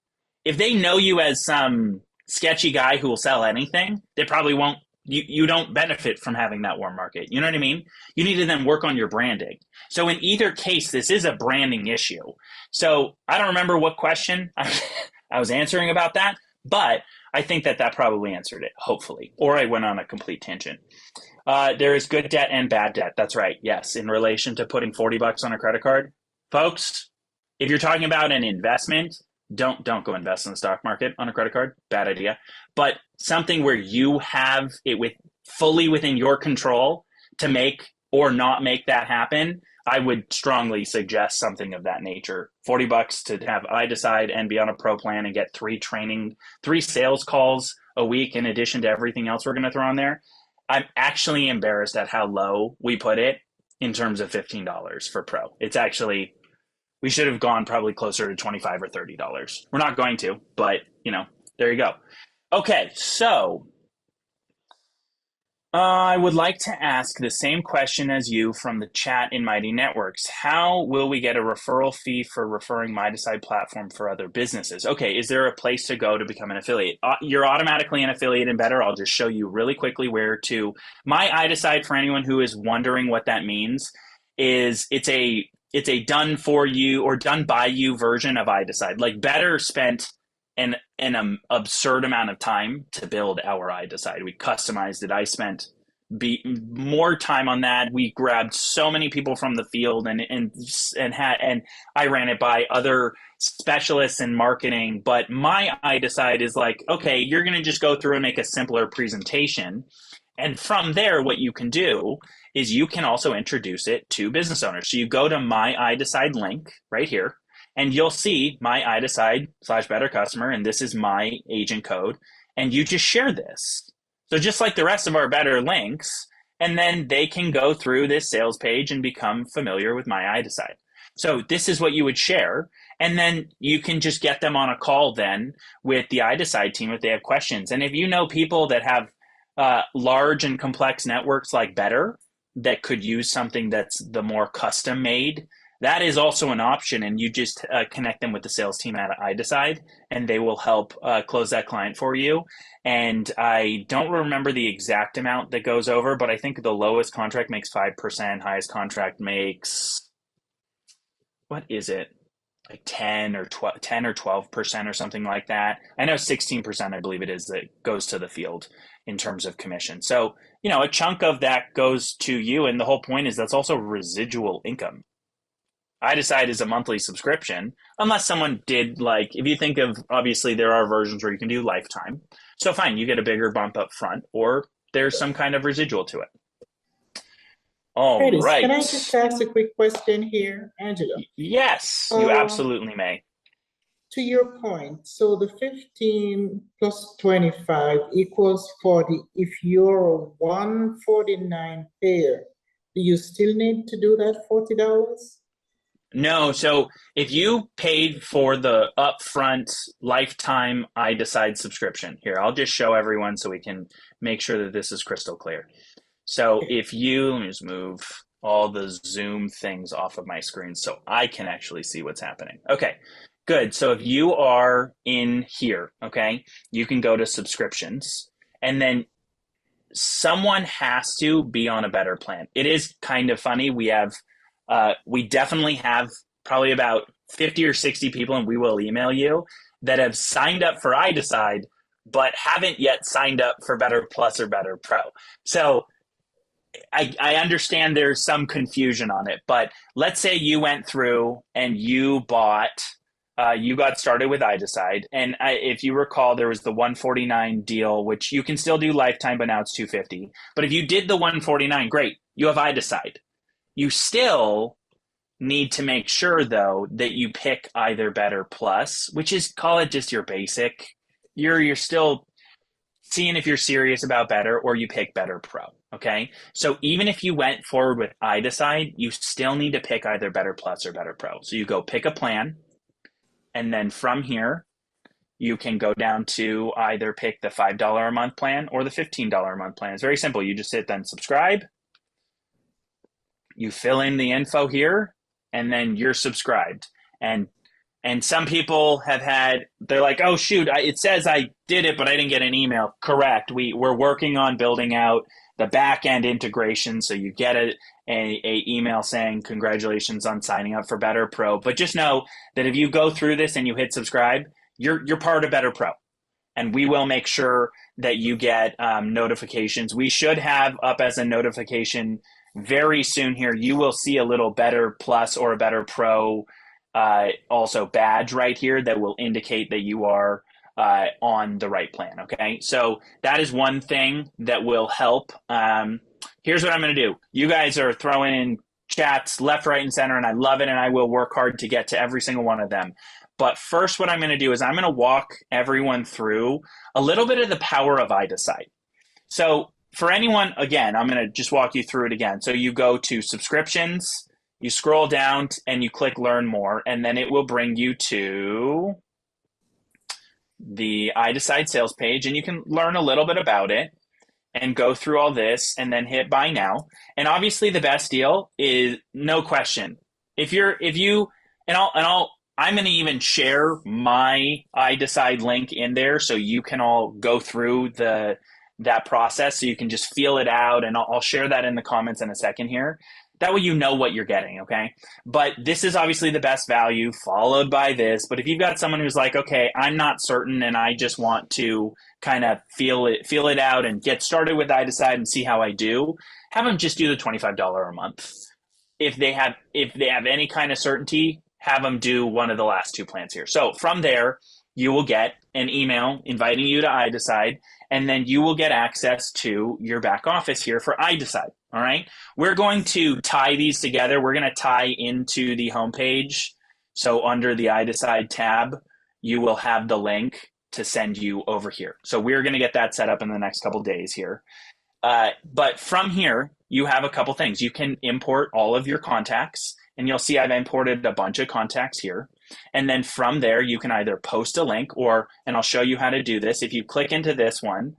A: If they know you as some sketchy guy who will sell anything, they probably won't. You don't benefit from having that warm market. You know what I mean? You need to then work on your branding. So in either case, this is a branding issue. So I don't remember what question I was answering about that, but I think that probably answered it, hopefully. Or I went on a complete tangent. There is good debt and bad debt. That's right. Yes. In relation to putting $40 on a credit card, folks, if you're talking about an investment, don't go invest in the stock market on a credit card. Bad idea. But something where you have it fully within your control to make or not make that happen, I would strongly suggest something of that nature. $40 to have iDecide and be on a pro plan and get 3 sales calls a week in addition to everything else we're going to throw on there. I'm actually embarrassed at how low we put it in terms of $15 for pro. It's actually, we should have gone probably closer to $25 or $30. We're not going to, but there you go. Okay, so I would like to ask the same question as you from the chat in Mighty Networks. How will we get a referral fee for referring iDecide platform for other businesses? Okay, is there a place to go to become an affiliate? You're automatically an affiliate in Better. I'll just show you really quickly where to. My iDecide, for anyone who is wondering what that means, is it's a done for you or done by you version of iDecide. Like, Better spent an absurd amount of time to build our iDecide. We customized it. I spent more time on that. We grabbed so many people from the field and I ran it by other specialists in marketing. But my iDecide is like, okay, you're going to just go through and make a simpler presentation. And from there, what you can do is you can also introduce it to business owners. So you go to my iDecide link right here, and you'll see my iDecide/Better Customer, and this is my agent code, and you just share this. So just like the rest of our Better links, and then they can go through this sales page and become familiar with my iDecide. So this is what you would share, and then you can just get them on a call then with the iDecide team if they have questions. And if you know people that have large and complex networks like Better, that could use something that's the more custom made, that is also an option. And you just connect them with the sales team at iDecide, and they will help close that client for you. And I don't remember the exact amount that goes over, but I think the lowest contract makes 5%, highest contract makes, what is it? Like 10 or 12, 10 or 12% or something like that. I know 16%, I believe it is, that goes to the field in terms of commission. So, a chunk of that goes to you. And the whole point is that's also residual income. iDecide is a monthly subscription, unless someone did, like, if you think of, obviously there are versions where you can do lifetime. So fine, you get a bigger bump up front, or there's some kind of residual to it. All
C: Curtis, can
A: right.
C: I just ask a quick question here, Angela?
A: Yes, you absolutely may.
C: To your point, so the 15 plus 25 equals 40. If you're a 149 payer, do you still need to do that $40?
A: No, so if you paid for the upfront lifetime iDecide subscription, here, I'll just show everyone so we can make sure that this is crystal clear. So if you, let me just move all the Zoom things off of my screen so I can actually see what's happening. Okay, good. So if you are in here, okay, you can go to subscriptions, and then someone has to be on a better plan. It is kind of funny. We definitely have probably about 50 or 60 people, and we will email you, that have signed up for iDecide, but haven't yet signed up for Better Plus or Better Pro. So I understand there's some confusion on it, but let's say you went through and you got started with iDecide, and if you recall, there was the 149 deal, which you can still do lifetime, but now it's 250. But if you did the 149, great, you have iDecide. You still need to make sure, though, that you pick either Better Plus, which is, call it just your basic. You're still seeing if you're serious about Better, or you pick Better Pro. Okay, so even if you went forward with iDecide, you still need to pick either Better Plus or Better Pro. So you go pick a plan, and then from here, you can go down to either pick the $5 a month plan or the $15 a month plan. It's very simple. You just hit then subscribe, you fill in the info here, and then you're subscribed. And some people they're like, oh shoot, it says I did it, but I didn't get an email. Correct. We're working on building out the back end integration, so you get a email saying congratulations on signing up for Better Pro. But just know that if you go through this and you hit subscribe, you're part of Better Pro, and we will make sure that you get notifications. We should have up as a notification very soon here. You will see a little Better Plus or a Better Pro also badge right here that will indicate that you are on the right plan. Okay, so that is one thing that will help. Here's what I'm going to do. You guys are throwing in chats left, right, and center, and I love it, and I will work hard to get to every single one of them. But first, what I'm going to do is I'm going to walk everyone through a little bit of the power of iDecide. So for anyone, again, I'm going to just walk you through it again. So you go to subscriptions, you scroll down, and you click learn more, and then it will bring you to the iDecide sales page, and you can learn a little bit about it and go through all this and then hit buy now. And obviously the best deal is, no question, I'm going to even share my iDecide link in there so you can all go through that process, so you can just feel it out, and I'll share that in the comments in a second here. That way you know what you're getting, okay? But this is obviously the best value, followed by this. But if you've got someone who's like, okay, I'm not certain and I just want to kind of feel it out and get started with iDecide and see how I do, have them just do the $25 a month. If they have any kind of certainty, have them do one of the last two plans here. So from there, you will get an email inviting you to iDecide, and then you will get access to your back office here for iDecide. All right. We're going to tie these together. We're going to tie into the homepage. So under the iDecide tab, you will have the link to send you over here. So we're going to get that set up in the next couple of days here. But from here, you have a couple things. You can import all of your contacts, and you'll see I've imported a bunch of contacts here. And then from there, you can either post a link and I'll show you how to do this. If you click into this one,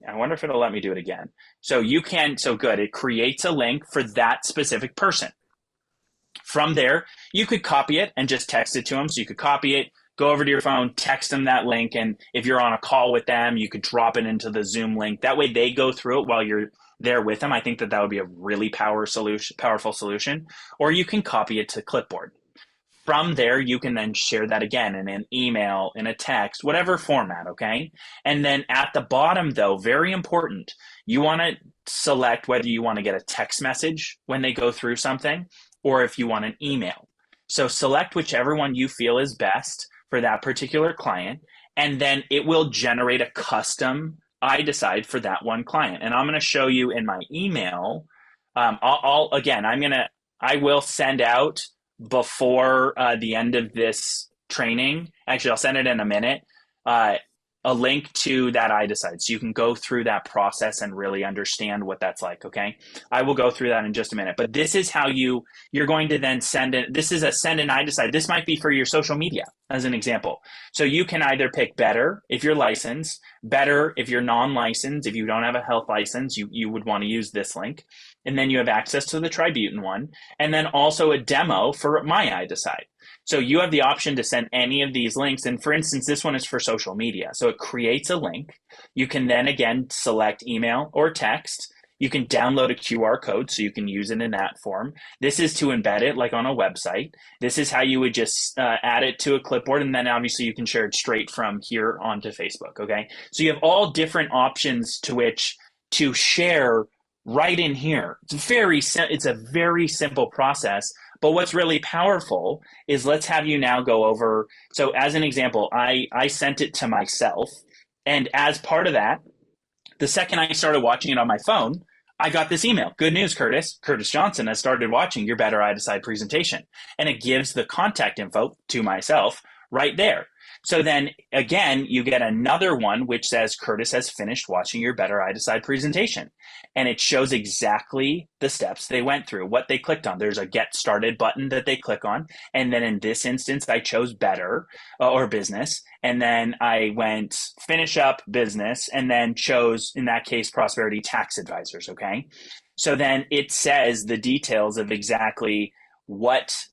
A: I wonder if it'll let me do it again. So good. It creates a link for that specific person. From there, you could copy it and just text it to them. So you could copy it, go over to your phone, text them that link. And if you're on a call with them, you could drop it into the Zoom link. That way they go through it while you're there with them. I think that would be a really powerful solution. Or you can copy it to clipboard. From there, you can then share that again in an email, in a text, whatever format, okay? And then at the bottom, though, very important, you want to select whether you want to get a text message when they go through something or if you want an email. So select whichever one you feel is best for that particular client, and then it will generate a custom iDecide for that one client. And I'm going to show you in my email. I will send out before the end of this training. Actually, I'll send it in a minute. A link to that iDecide, so you can go through that process and really understand what that's like. Okay, I will go through that in just a minute. But this is how you're going to then send it. This is a send an iDecide. This might be for your social media, as an example. So you can either pick Better if you're licensed, Better if you're non-licensed. If you don't have a health license, you would want to use this link. And then you have access to the Tributin one, and then also a demo for my iDecide. So you have the option to send any of these links. And for instance, this one is for social media. So it creates a link. You can then again select email or text. You can download a QR code so you can use it in that form. This is to embed it like on a website. This is how you would just add it to a clipboard. And then obviously you can share it straight from here onto Facebook. Okay. So you have all different options to which to share right in here. It's a very simple process. But what's really powerful is, let's have you now go over. So as an example, I sent it to myself. And as part of that, the second I started watching it on my phone, I got this email. Good news, Curtis. Curtis Johnson has started watching your Better iDecide presentation. And it gives the contact info to myself right there. So then again, you get another one which says Curtis has finished watching your Better iDecide presentation. And it shows exactly the steps they went through, what they clicked on. There's a get started button that they click on. And then in this instance, I chose Better or business. And then I went finish up business and then chose, in that case, Prosperity Tax Advisors. Okay. So then it says the details of exactly what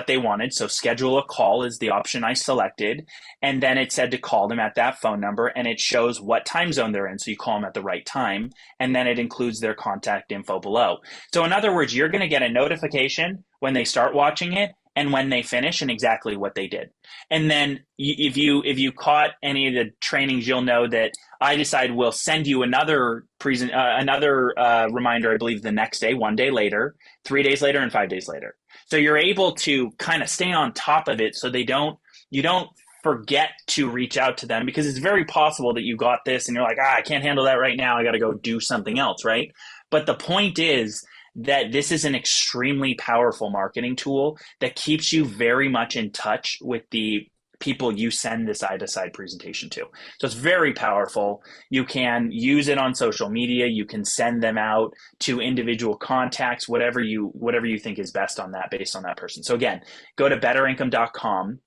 A: they wanted. So schedule a call is the option I selected. And then it said to call them at that phone number, and it shows what time zone they're in. So you call them at the right time. And then it includes their contact info below. So in other words, you're going to get a notification when they start watching it and when they finish and exactly what they did. And then if you caught any of the trainings, you'll know that iDecide will send you another reminder, I believe the next day, 1 day later, 3 days later, and 5 days later. So you're able to kind of stay on top of it so you don't forget to reach out to them, because it's very possible that you got this and you're like, I can't handle that right now. I got to go do something else, right? But the point is that this is an extremely powerful marketing tool that keeps you very much in touch with the people you send this iDecide presentation to. So it's very powerful. You can use it on social media. You can send them out to individual contacts, whatever you think is best on that, based on that person. So again, go to betterincome.com,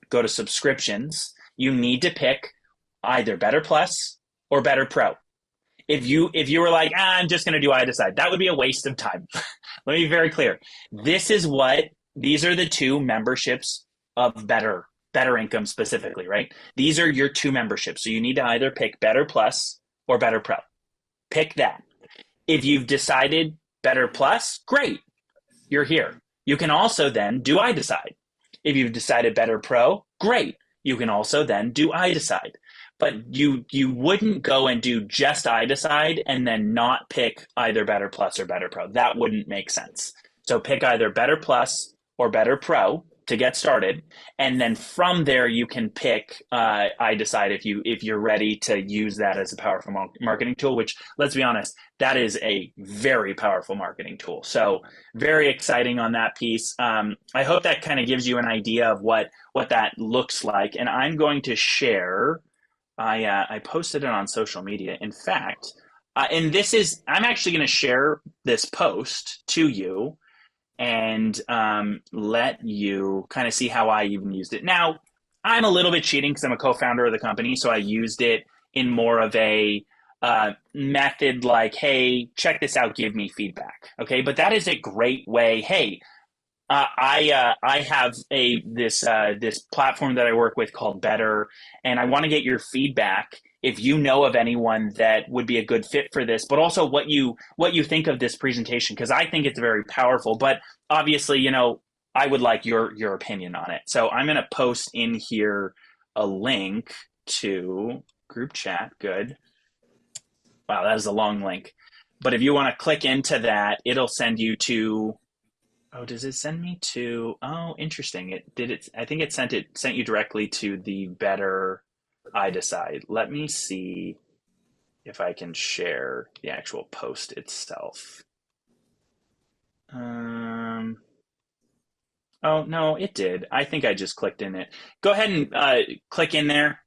A: go to subscriptions. You need to pick either Better Plus or Better Pro. If you were like, I'm just going to do iDecide, that would be a waste of time. Let me be very clear. These are the two memberships of Better Income specifically, right? These are your two memberships. So you need to either pick Better Plus or Better Pro. Pick that. If you've decided Better Plus, great. You're here. You can also then do iDecide. If you've decided Better Pro, great. You can also then do iDecide. But you wouldn't go and do just iDecide and then not pick either Better Plus or Better Pro. That wouldn't make sense. So pick either Better Plus or Better Pro to get started, and then from there you can pick iDecide if you're ready to use that as a powerful marketing tool. Which, let's be honest, that is a very powerful marketing tool. So very exciting on that piece. I hope that kind of gives you an idea of what that looks like. And I'm going to share. I posted it on social media. In fact, I'm actually going to share this post to you and let you kind of see how I even used it. Now, I'm a little bit cheating because I'm a co-founder of the company, so I used it in more of a method like, hey, check this out, give me feedback. Okay, but that is a great way. Hey, I have this platform that I work with called Better, and I want to get your feedback if you know of anyone that would be a good fit for this, but also what you think of this presentation, because I think it's very powerful. But obviously, I would like your opinion on it. So I'm going to post in here a link to group chat. Good. Wow, that is a long link. But if you want to click into that, it'll send you to. Oh, does it send me to? Oh, interesting. It did it. I think it sent you directly to the Better iDecide. Let me see if I can share the actual post itself. Oh no, it did. I think I just clicked in it. Go ahead and click in there,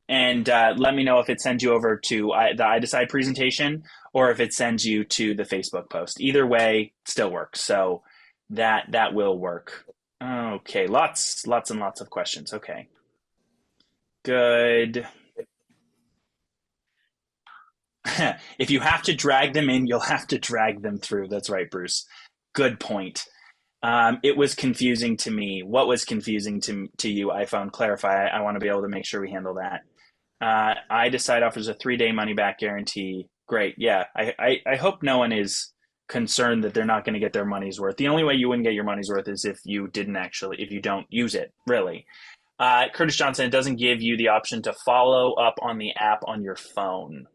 A: and let me know if it sends you over to the iDecide presentation or if it sends you to the Facebook post. Either way, still works. So that will work. Okay, lots and lots of questions. Okay, good. If you have to drag them in, you'll have to drag them through. That's right, Bruce. Good point. It was confusing to me. What was confusing to you? I found clarify. I want to be able to make sure we handle that. iDecide offers a 3-day money back guarantee. Great. Yeah. I hope no one is concerned that they're not going to get their money's worth. The only way you wouldn't get your money's worth is if you don't use it, really. Curtis Johnson, it doesn't give you the option to follow up on the app on your phone.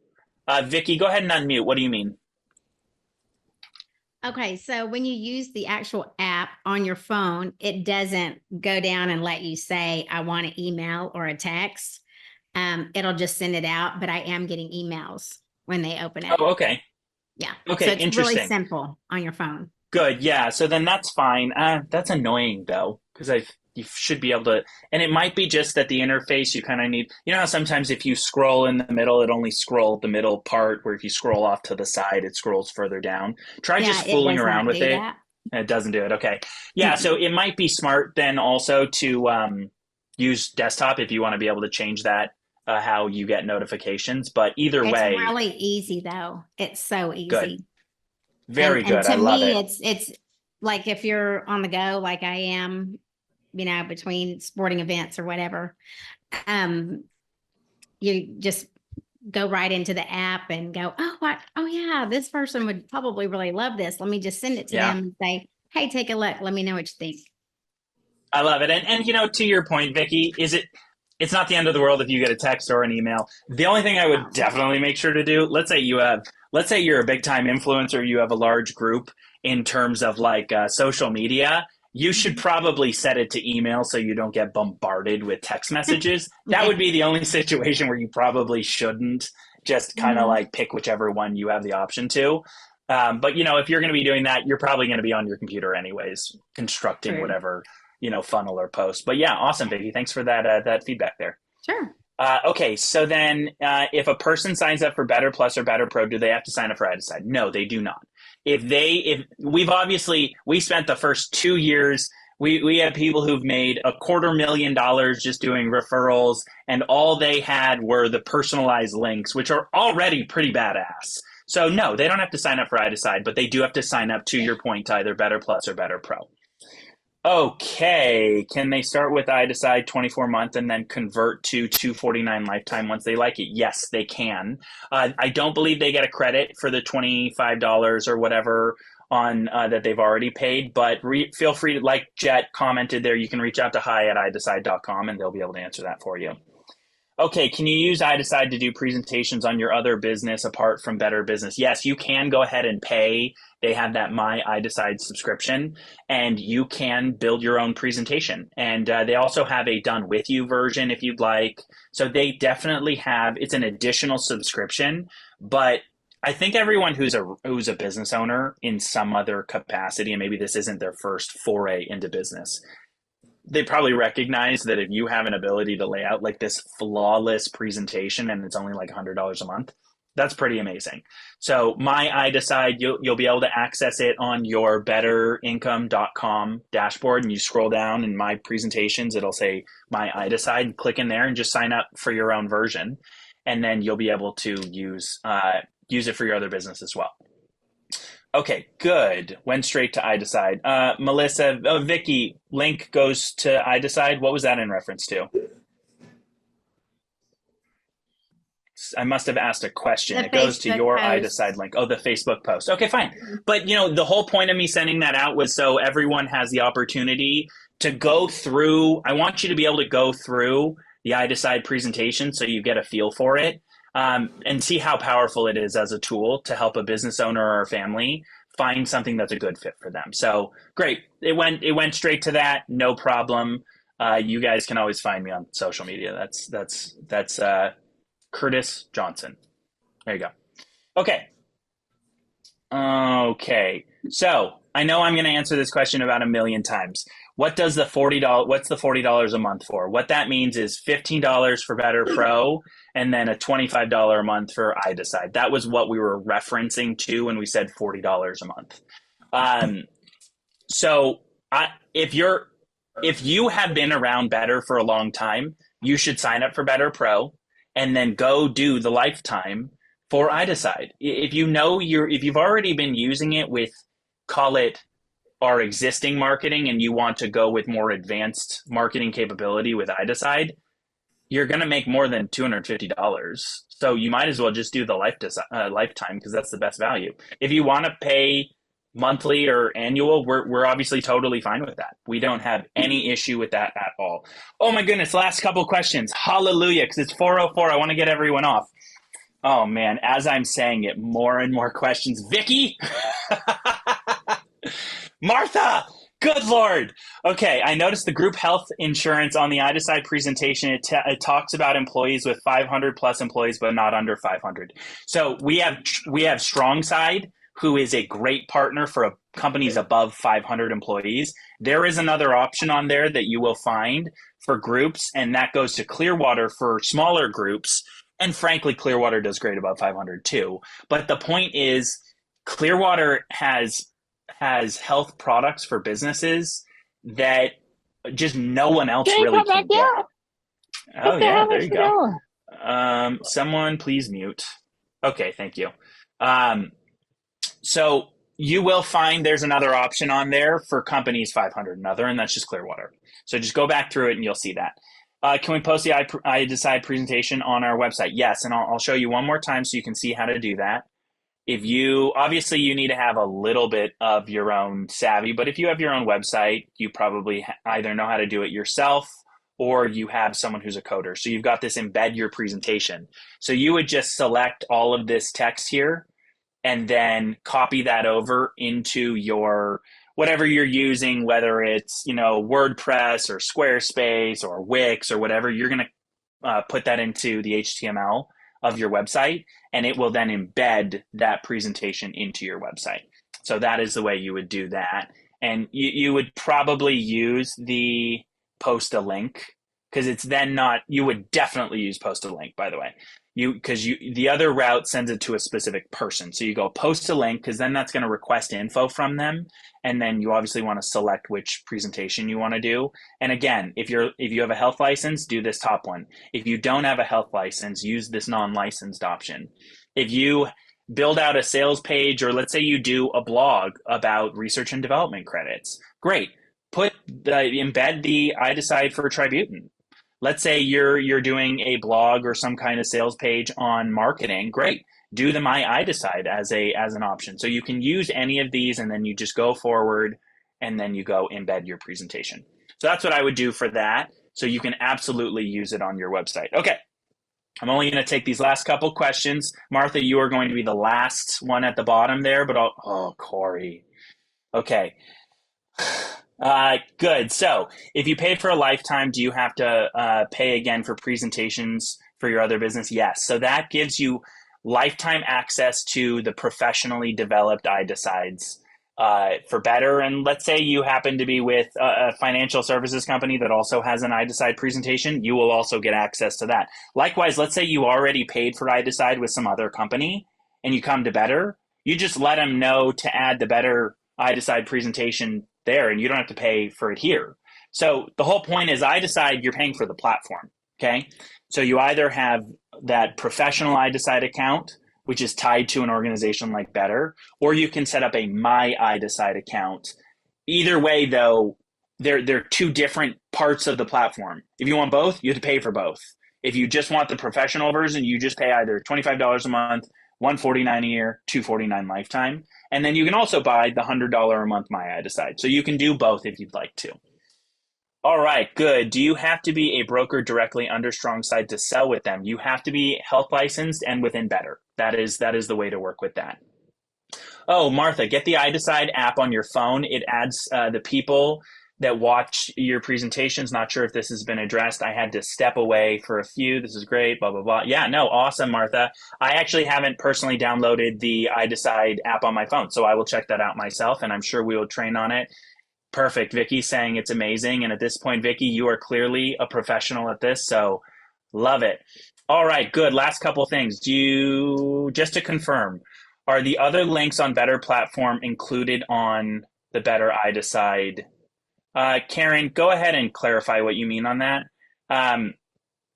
A: Vicky, go ahead and unmute. What do you mean?
D: Okay, so when you use the actual app on your phone, it doesn't go down and let you say, I want an email or a text. It'll just send it out, but I am getting emails when they open it.
A: Oh, okay.
D: Yeah.
A: Okay,
D: So it's
A: interesting.
D: really simple on your phone.
A: Good. Yeah. So then that's fine. That's annoying though, because you should be able to, and it might be just that the interface you kind of need. You know how sometimes if you scroll in the middle, it only scrolls the middle part, where if you scroll off to the side, it scrolls further down. Try
D: Yeah,
A: just
D: it
A: fooling
D: does
A: around
D: not
A: with
D: do
A: it.
D: that.
A: It doesn't do it. Okay. Yeah.
D: Mm-mm.
A: So it might be smart then also to use desktop if you want to be able to change that how you get notifications. But either
D: It's
A: way,
D: really easy though. It's so
A: good.
D: easy.
A: Very
D: And
A: good. I
D: to
A: love
D: me,
A: it.
D: it's like if you're on the go, like I am, between sporting events or whatever, you just go right into the app and go, oh yeah, this person would probably really love this. Let me just send it to
A: Yeah.
D: them and say, hey, take a look. Let me know what you think.
A: I love it. And to your point, Vicky, it's not the end of the world if you get a text or an email. The only thing I would definitely make sure to do, let's say you're a big time influencer, you have a large group in terms of like social media, you should probably set it to email so you don't get bombarded with text messages. That would be the only situation where you probably shouldn't just kind of like pick whichever one you have the option to. But if you're going to be doing that, you're probably going to be on your computer anyways, constructing
D: True.
A: whatever funnel or post. But yeah, awesome, Vicky. Thanks for that feedback there.
D: Sure.
A: Okay, so then if a person signs up for Better Plus or Better Pro, do they have to sign up for iDecide? No, they do not. If we spent the first 2 years, we have people who've made $250,000 just doing referrals, and all they had were the personalized links, which are already pretty badass. So no, they don't have to sign up for iDecide, but they do have to sign up, to your point, to either Better Plus or Better Pro. Okay, can they start with iDecide 24-month and then convert to $249 lifetime once they like it? Yes, they can. I don't believe they get a credit for the $25 or whatever on that they've already paid, but feel free to, like Jet commented there, you can reach out to hi@idecide.com and they'll be able to answer that for you. Okay, can you use iDecide to do presentations on your other business apart from Better Business? Yes, you can go ahead and pay. They have that My iDecide subscription, and you can build your own presentation. And they also have a done with you version if you'd like. So they definitely have, it's an additional subscription, but I think everyone who's a business owner in some other capacity, and maybe this isn't their first foray into business, they probably recognize that if you have an ability to lay out like this flawless presentation and it's only like $100 a month, that's pretty amazing. So My iDecide, you'll be able to access it on your betterincome.com dashboard, and you scroll down in My Presentations, it'll say My iDecide, and click in there and just sign up for your own version. and then you'll be able to use it for your other business as well. Okay, good. Went straight to iDecide. Melissa, Vicky, link goes to iDecide. What was that in reference to? I must have asked a question. It goes to your iDecide link. Oh, the Facebook post. Okay, fine. But the whole point of me sending that out was so everyone has the opportunity to go through. I want you to be able to go through the iDecide presentation so you get a feel for it, and see how powerful it is as a tool to help a business owner or a family find something that's a good fit for them. So great. It went straight to that. No problem. You guys can always find me on social media. That's Curtis Johnson. There you go. Okay. So I know I'm going to answer this question about 1 million times. What's the $40 a month for? What that means is $15 for BettrPro and then a $25 a month for iDecide. That was what we were referencing to when we said $40 a month. If you have been around Better for a long time, you should sign up for BettrPro and then go do the lifetime for iDecide. If you've already been using it with, call it, our existing marketing, and you want to go with more advanced marketing capability with iDecide, you're going to make more than $250. So you might as well just do the lifetime, because that's the best value. If you want to pay monthly or annual, we're obviously totally fine with that. We don't have any issue with that at all. Oh my goodness, last couple questions. Hallelujah, because it's 4:04. I want to get everyone off. Oh man, as I'm saying it, more and more questions. Vicky! Martha! Good Lord! Okay, I noticed the group health insurance on the iDecide presentation. It talks about employees with 500 plus employees, but not under 500. So we have StrongSide, who is a great partner for companies above 500 employees. There is another option on there that you will find for groups, and that goes to Clearwater for smaller groups. And frankly, Clearwater does great above 500 too. But the point is, Clearwater has health products for businesses that just no one else really can get. Oh yeah, there you go. Someone please mute. Okay, thank you. So you will find there's another option on there for companies 500 and other, and that's just Clearwater. So just go back through it and you'll see that. Can we post the iDecide presentation on our website? Yes, and I'll show you one more time so you can see how to do that. Obviously you need to have a little bit of your own savvy, but if you have your own website, you probably either know how to do it yourself or you have someone who's a coder. So you've got this embed your presentation. So you would just select all of this text here and then copy that over into your whatever you're using, whether it's WordPress or Squarespace or Wix or whatever. You're going to put that into the HTML of your website, and it will then embed that presentation into your website. So that is the way you would do that. And you would probably use the post a link, because it's then not, you would definitely use post a link, by the way. The other route sends it to a specific person. So you go post a link, because then that's going to request info from them. And then you obviously want to select which presentation you want to do. And again, if you have a health license, do this top one. If you don't have a health license, use this non-licensed option. If you build out a sales page, or let's say you do a blog about research and development credits, great. Embed the iDecide for Tributin. Let's say you're doing a blog or some kind of sales page on marketing. Great. Do the My iDecide as an option. So you can use any of these, and then you just go forward and then you go embed your presentation. So that's what I would do for that. So you can absolutely use it on your website. Okay. I'm only going to take these last couple questions. Martha, you are going to be the last one at the bottom there, but Corey. Okay. Good. So if you pay for a lifetime, do you have to pay again for presentations for your other business? Yes. So that gives you lifetime access to the professionally developed iDecides for Better. And let's say you happen to be with a financial services company that also has an iDecide presentation, you will also get access to that. Likewise, let's say you already paid for iDecide with some other company and you come to Better, you just let them know to add the Better iDecide presentation there, and you don't have to pay for it here. So the whole point is iDecide, you're paying for the platform. Okay. So you either have that professional iDecide account, which is tied to an organization like Better, or you can set up a My iDecide account. Either way, though, they're two different parts of the platform. If you want both, you have to pay for both. If you just want the professional version, you just pay either $25 a month, $149 a year, $249 lifetime. And then you can also buy the $100 a month My iDecide. So you can do both if you'd like to. All right, good. Do you have to be a broker directly under StrongSide to sell with them? You have to be health licensed and within Better. That is the way to work with that. Oh, Martha, get the iDecide app on your phone. It adds the people that watch your presentations. Not sure if this has been addressed. I had to step away for a few. This is great, blah, blah, blah. Yeah, no, awesome, Martha. I actually haven't personally downloaded the iDecide app on my phone, so I will check that out myself, and I'm sure we will train on it. Perfect. Vicky's saying it's amazing. And at this point, Vicky, you are clearly a professional at this, so love it. All right, good. Last couple things. Just to confirm, are the other links on Better platform included on the Better iDecide? Karen, go ahead and clarify what you mean on that.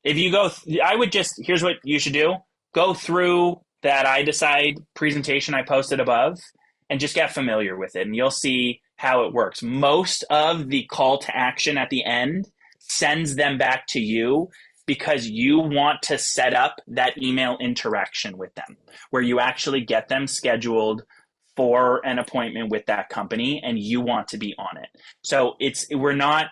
A: If you go, here's what you should do. Go through that iDecide presentation I posted above and just get familiar with it, and you'll see how it works. Most of the call to action at the end sends them back to you because you want to set up that email interaction with them where you actually get them scheduled for an appointment with that company and you want to be on it. So we're not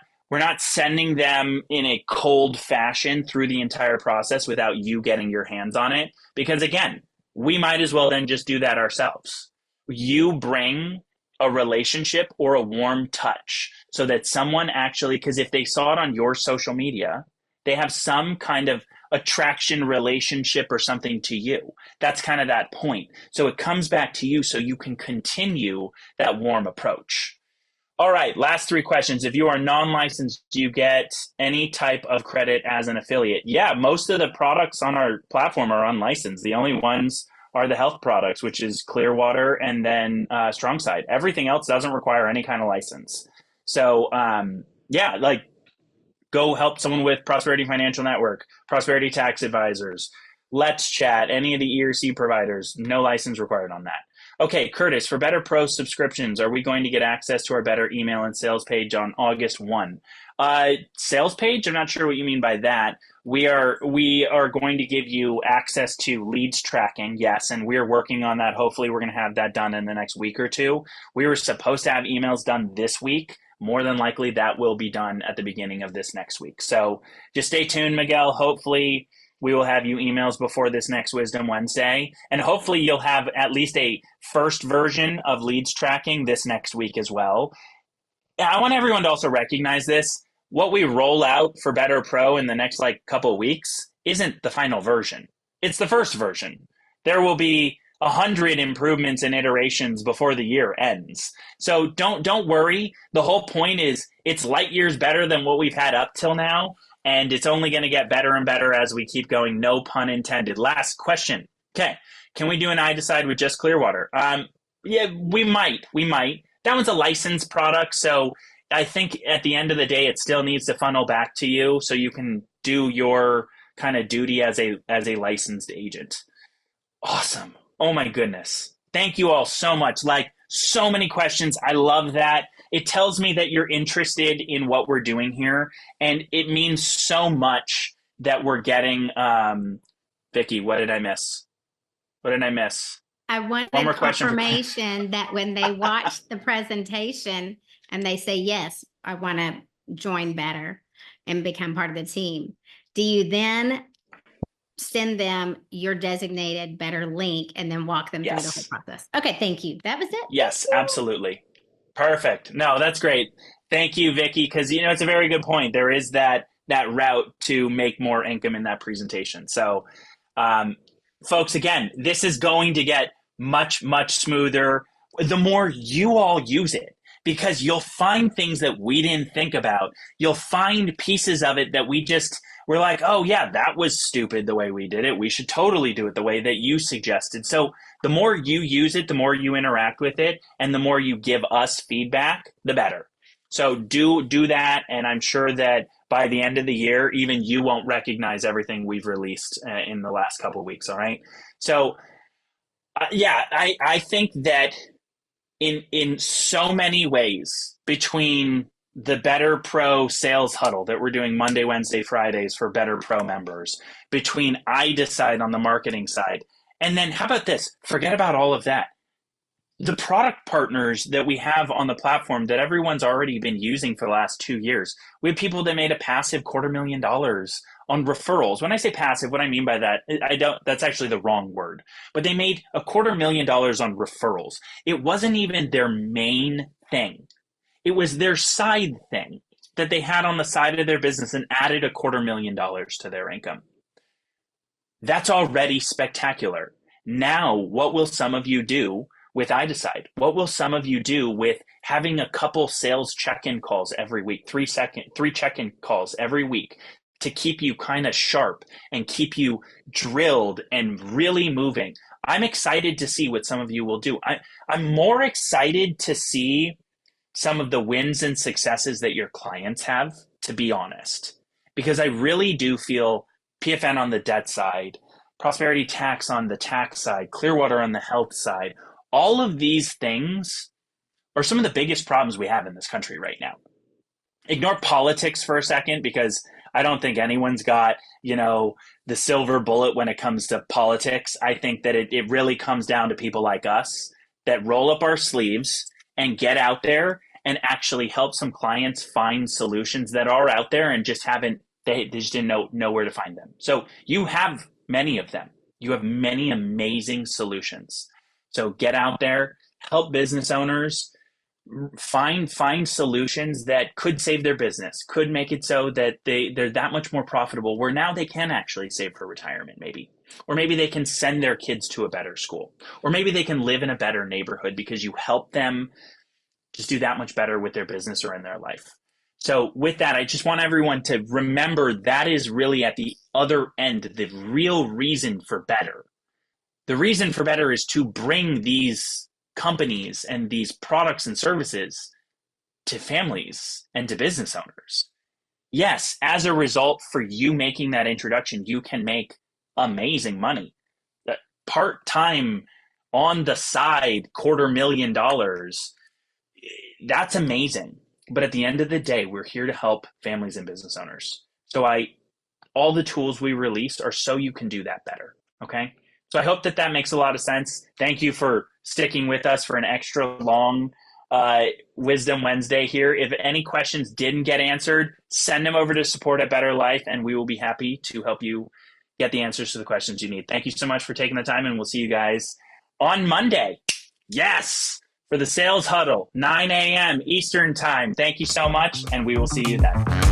A: sending them in a cold fashion through the entire process without you getting your hands on it, because again, we might as well then just do that ourselves. You bring a relationship or a warm touch so that someone actually, because if they saw it on your social media, they have some kind of attraction relationship or something to you. That's kind of that point. So it comes back to you so you can continue that warm approach. All right, last three questions. If you are non-licensed, do you get any type of credit as an affiliate? Yeah, most of the products on our platform are unlicensed. The only ones are the health products, which is Clearwater and then StrongSide. Everything else doesn't require any kind of license. So go help someone with Prosperity Financial Network, Prosperity Tax Advisors, Let's Chat, any of the ERC providers, no license required on that. Okay, Curtis, for BettrPro subscriptions, are we going to get access to our Better email and sales page on August 1? Sales page? I'm not sure what you mean by that. We are going to give you access to leads tracking, yes, and we're working on that. Hopefully we're going to have that done in the next week or two. We were supposed to have emails done this week. More than likely that will be done at the beginning of this next week. So just stay tuned, Miguel. Hopefully we will have you emails before this next Wisdom Wednesday, and hopefully you'll have at least a first version of leads tracking this next week as well. I want everyone to also recognize this. What we roll out for BettrPro in the next couple of weeks isn't the final version. It's the first version. There will be 100 improvements and iterations before the year ends. So don't worry. The whole point is it's light years better than what we've had up till now, and it's only going to get better and better as we keep going. No pun intended. Last question. Okay. Can we do an iDecide with just Clearwater? Yeah, we might. That one's a licensed product, so I think at the end of the day, it still needs to funnel back to you so you can do your kind of duty as a licensed agent. Awesome. Oh my goodness. Thank you all so much. So many questions. I love that. It tells me that you're interested in what we're doing here, and it means so much that we're getting, Vicky, what did I miss?
D: I want
A: One more question
D: confirmation that when they watch the presentation and they say, yes, I want to join Better and become part of the team, do you then send them your designated Better link and then walk them through the whole process? Okay, thank you. That was it.
A: Yes, absolutely. Perfect. No, that's great. Thank you, Vicky, because it's a very good point. There is that route to make more income in that presentation. So, folks, again, this is going to get much, much smoother the more you all use it, because you'll find things that we didn't think about. You'll find pieces of it that we're like, oh yeah, that was stupid the way we did it. We should totally do it the way that you suggested. So the more you use it, the more you interact with it, and the more you give us feedback, the better. So do that, and I'm sure that by the end of the year, even you won't recognize everything we've released in the last couple of weeks. All right. So I think that in so many ways, between the BettrPro sales huddle that we're doing Monday, Wednesday, Fridays for BettrPro members, between iDecide on the marketing side, and then how about this? Forget about all of that. The product partners that we have on the platform that everyone's already been using for the last 2 years. We have people that made a passive $250,000 on referrals. When I say passive, what I mean by that, that's actually the wrong word, but they made a $250,000 on referrals. It wasn't even their main thing. It was their side thing that they had on the side of their business and added a $250,000 to their income. That's already spectacular. Now, what will some of you do with iDecide? What will some of you do with having a couple sales check-in calls every week, three check-in calls every week to keep you kind of sharp and keep you drilled and really moving? I'm excited to see what some of you will do. I'm more excited to see some of the wins and successes that your clients have, to be honest, because I really do feel PFN on the debt side, Prosperity Tax on the tax side, Clearwater on the health side, all of these things are some of the biggest problems we have in this country right now. Ignore politics for a second, because I don't think anyone's got, the silver bullet when it comes to politics. I think that it really comes down to people like us that roll up our sleeves and get out there and actually help some clients find solutions that are out there and just they just didn't know where to find them. So you have many of them. You have many amazing solutions. So get out there, help business owners find solutions that could save their business, could make it so that they're that much more profitable, where now they can actually save for retirement, maybe. Or maybe they can send their kids to a better school. Or maybe they can live in a better neighborhood because you help them just do that much better with their business or in their life. So with that, I just want everyone to remember that is really at the other end, the real reason for Better. The reason for Better is to bring these companies and these products and services to families and to business owners. Yes, as a result, for you making that introduction, you can make amazing money. Part-time, on the side, $250,000, that's amazing. But at the end of the day, we're here to help families and business owners. So all the tools we release are so you can do that better, okay? So I hope that makes a lot of sense. Thank you for sticking with us for an extra long Wisdom Wednesday here. If any questions didn't get answered, send them over to support@BetterLife, and we will be happy to help you get the answers to the questions you need. Thank you so much for taking the time, and we'll see you guys on Monday. Yes, for the Sales Huddle, 9 a.m. Eastern Time. Thank you so much, and we will see you then.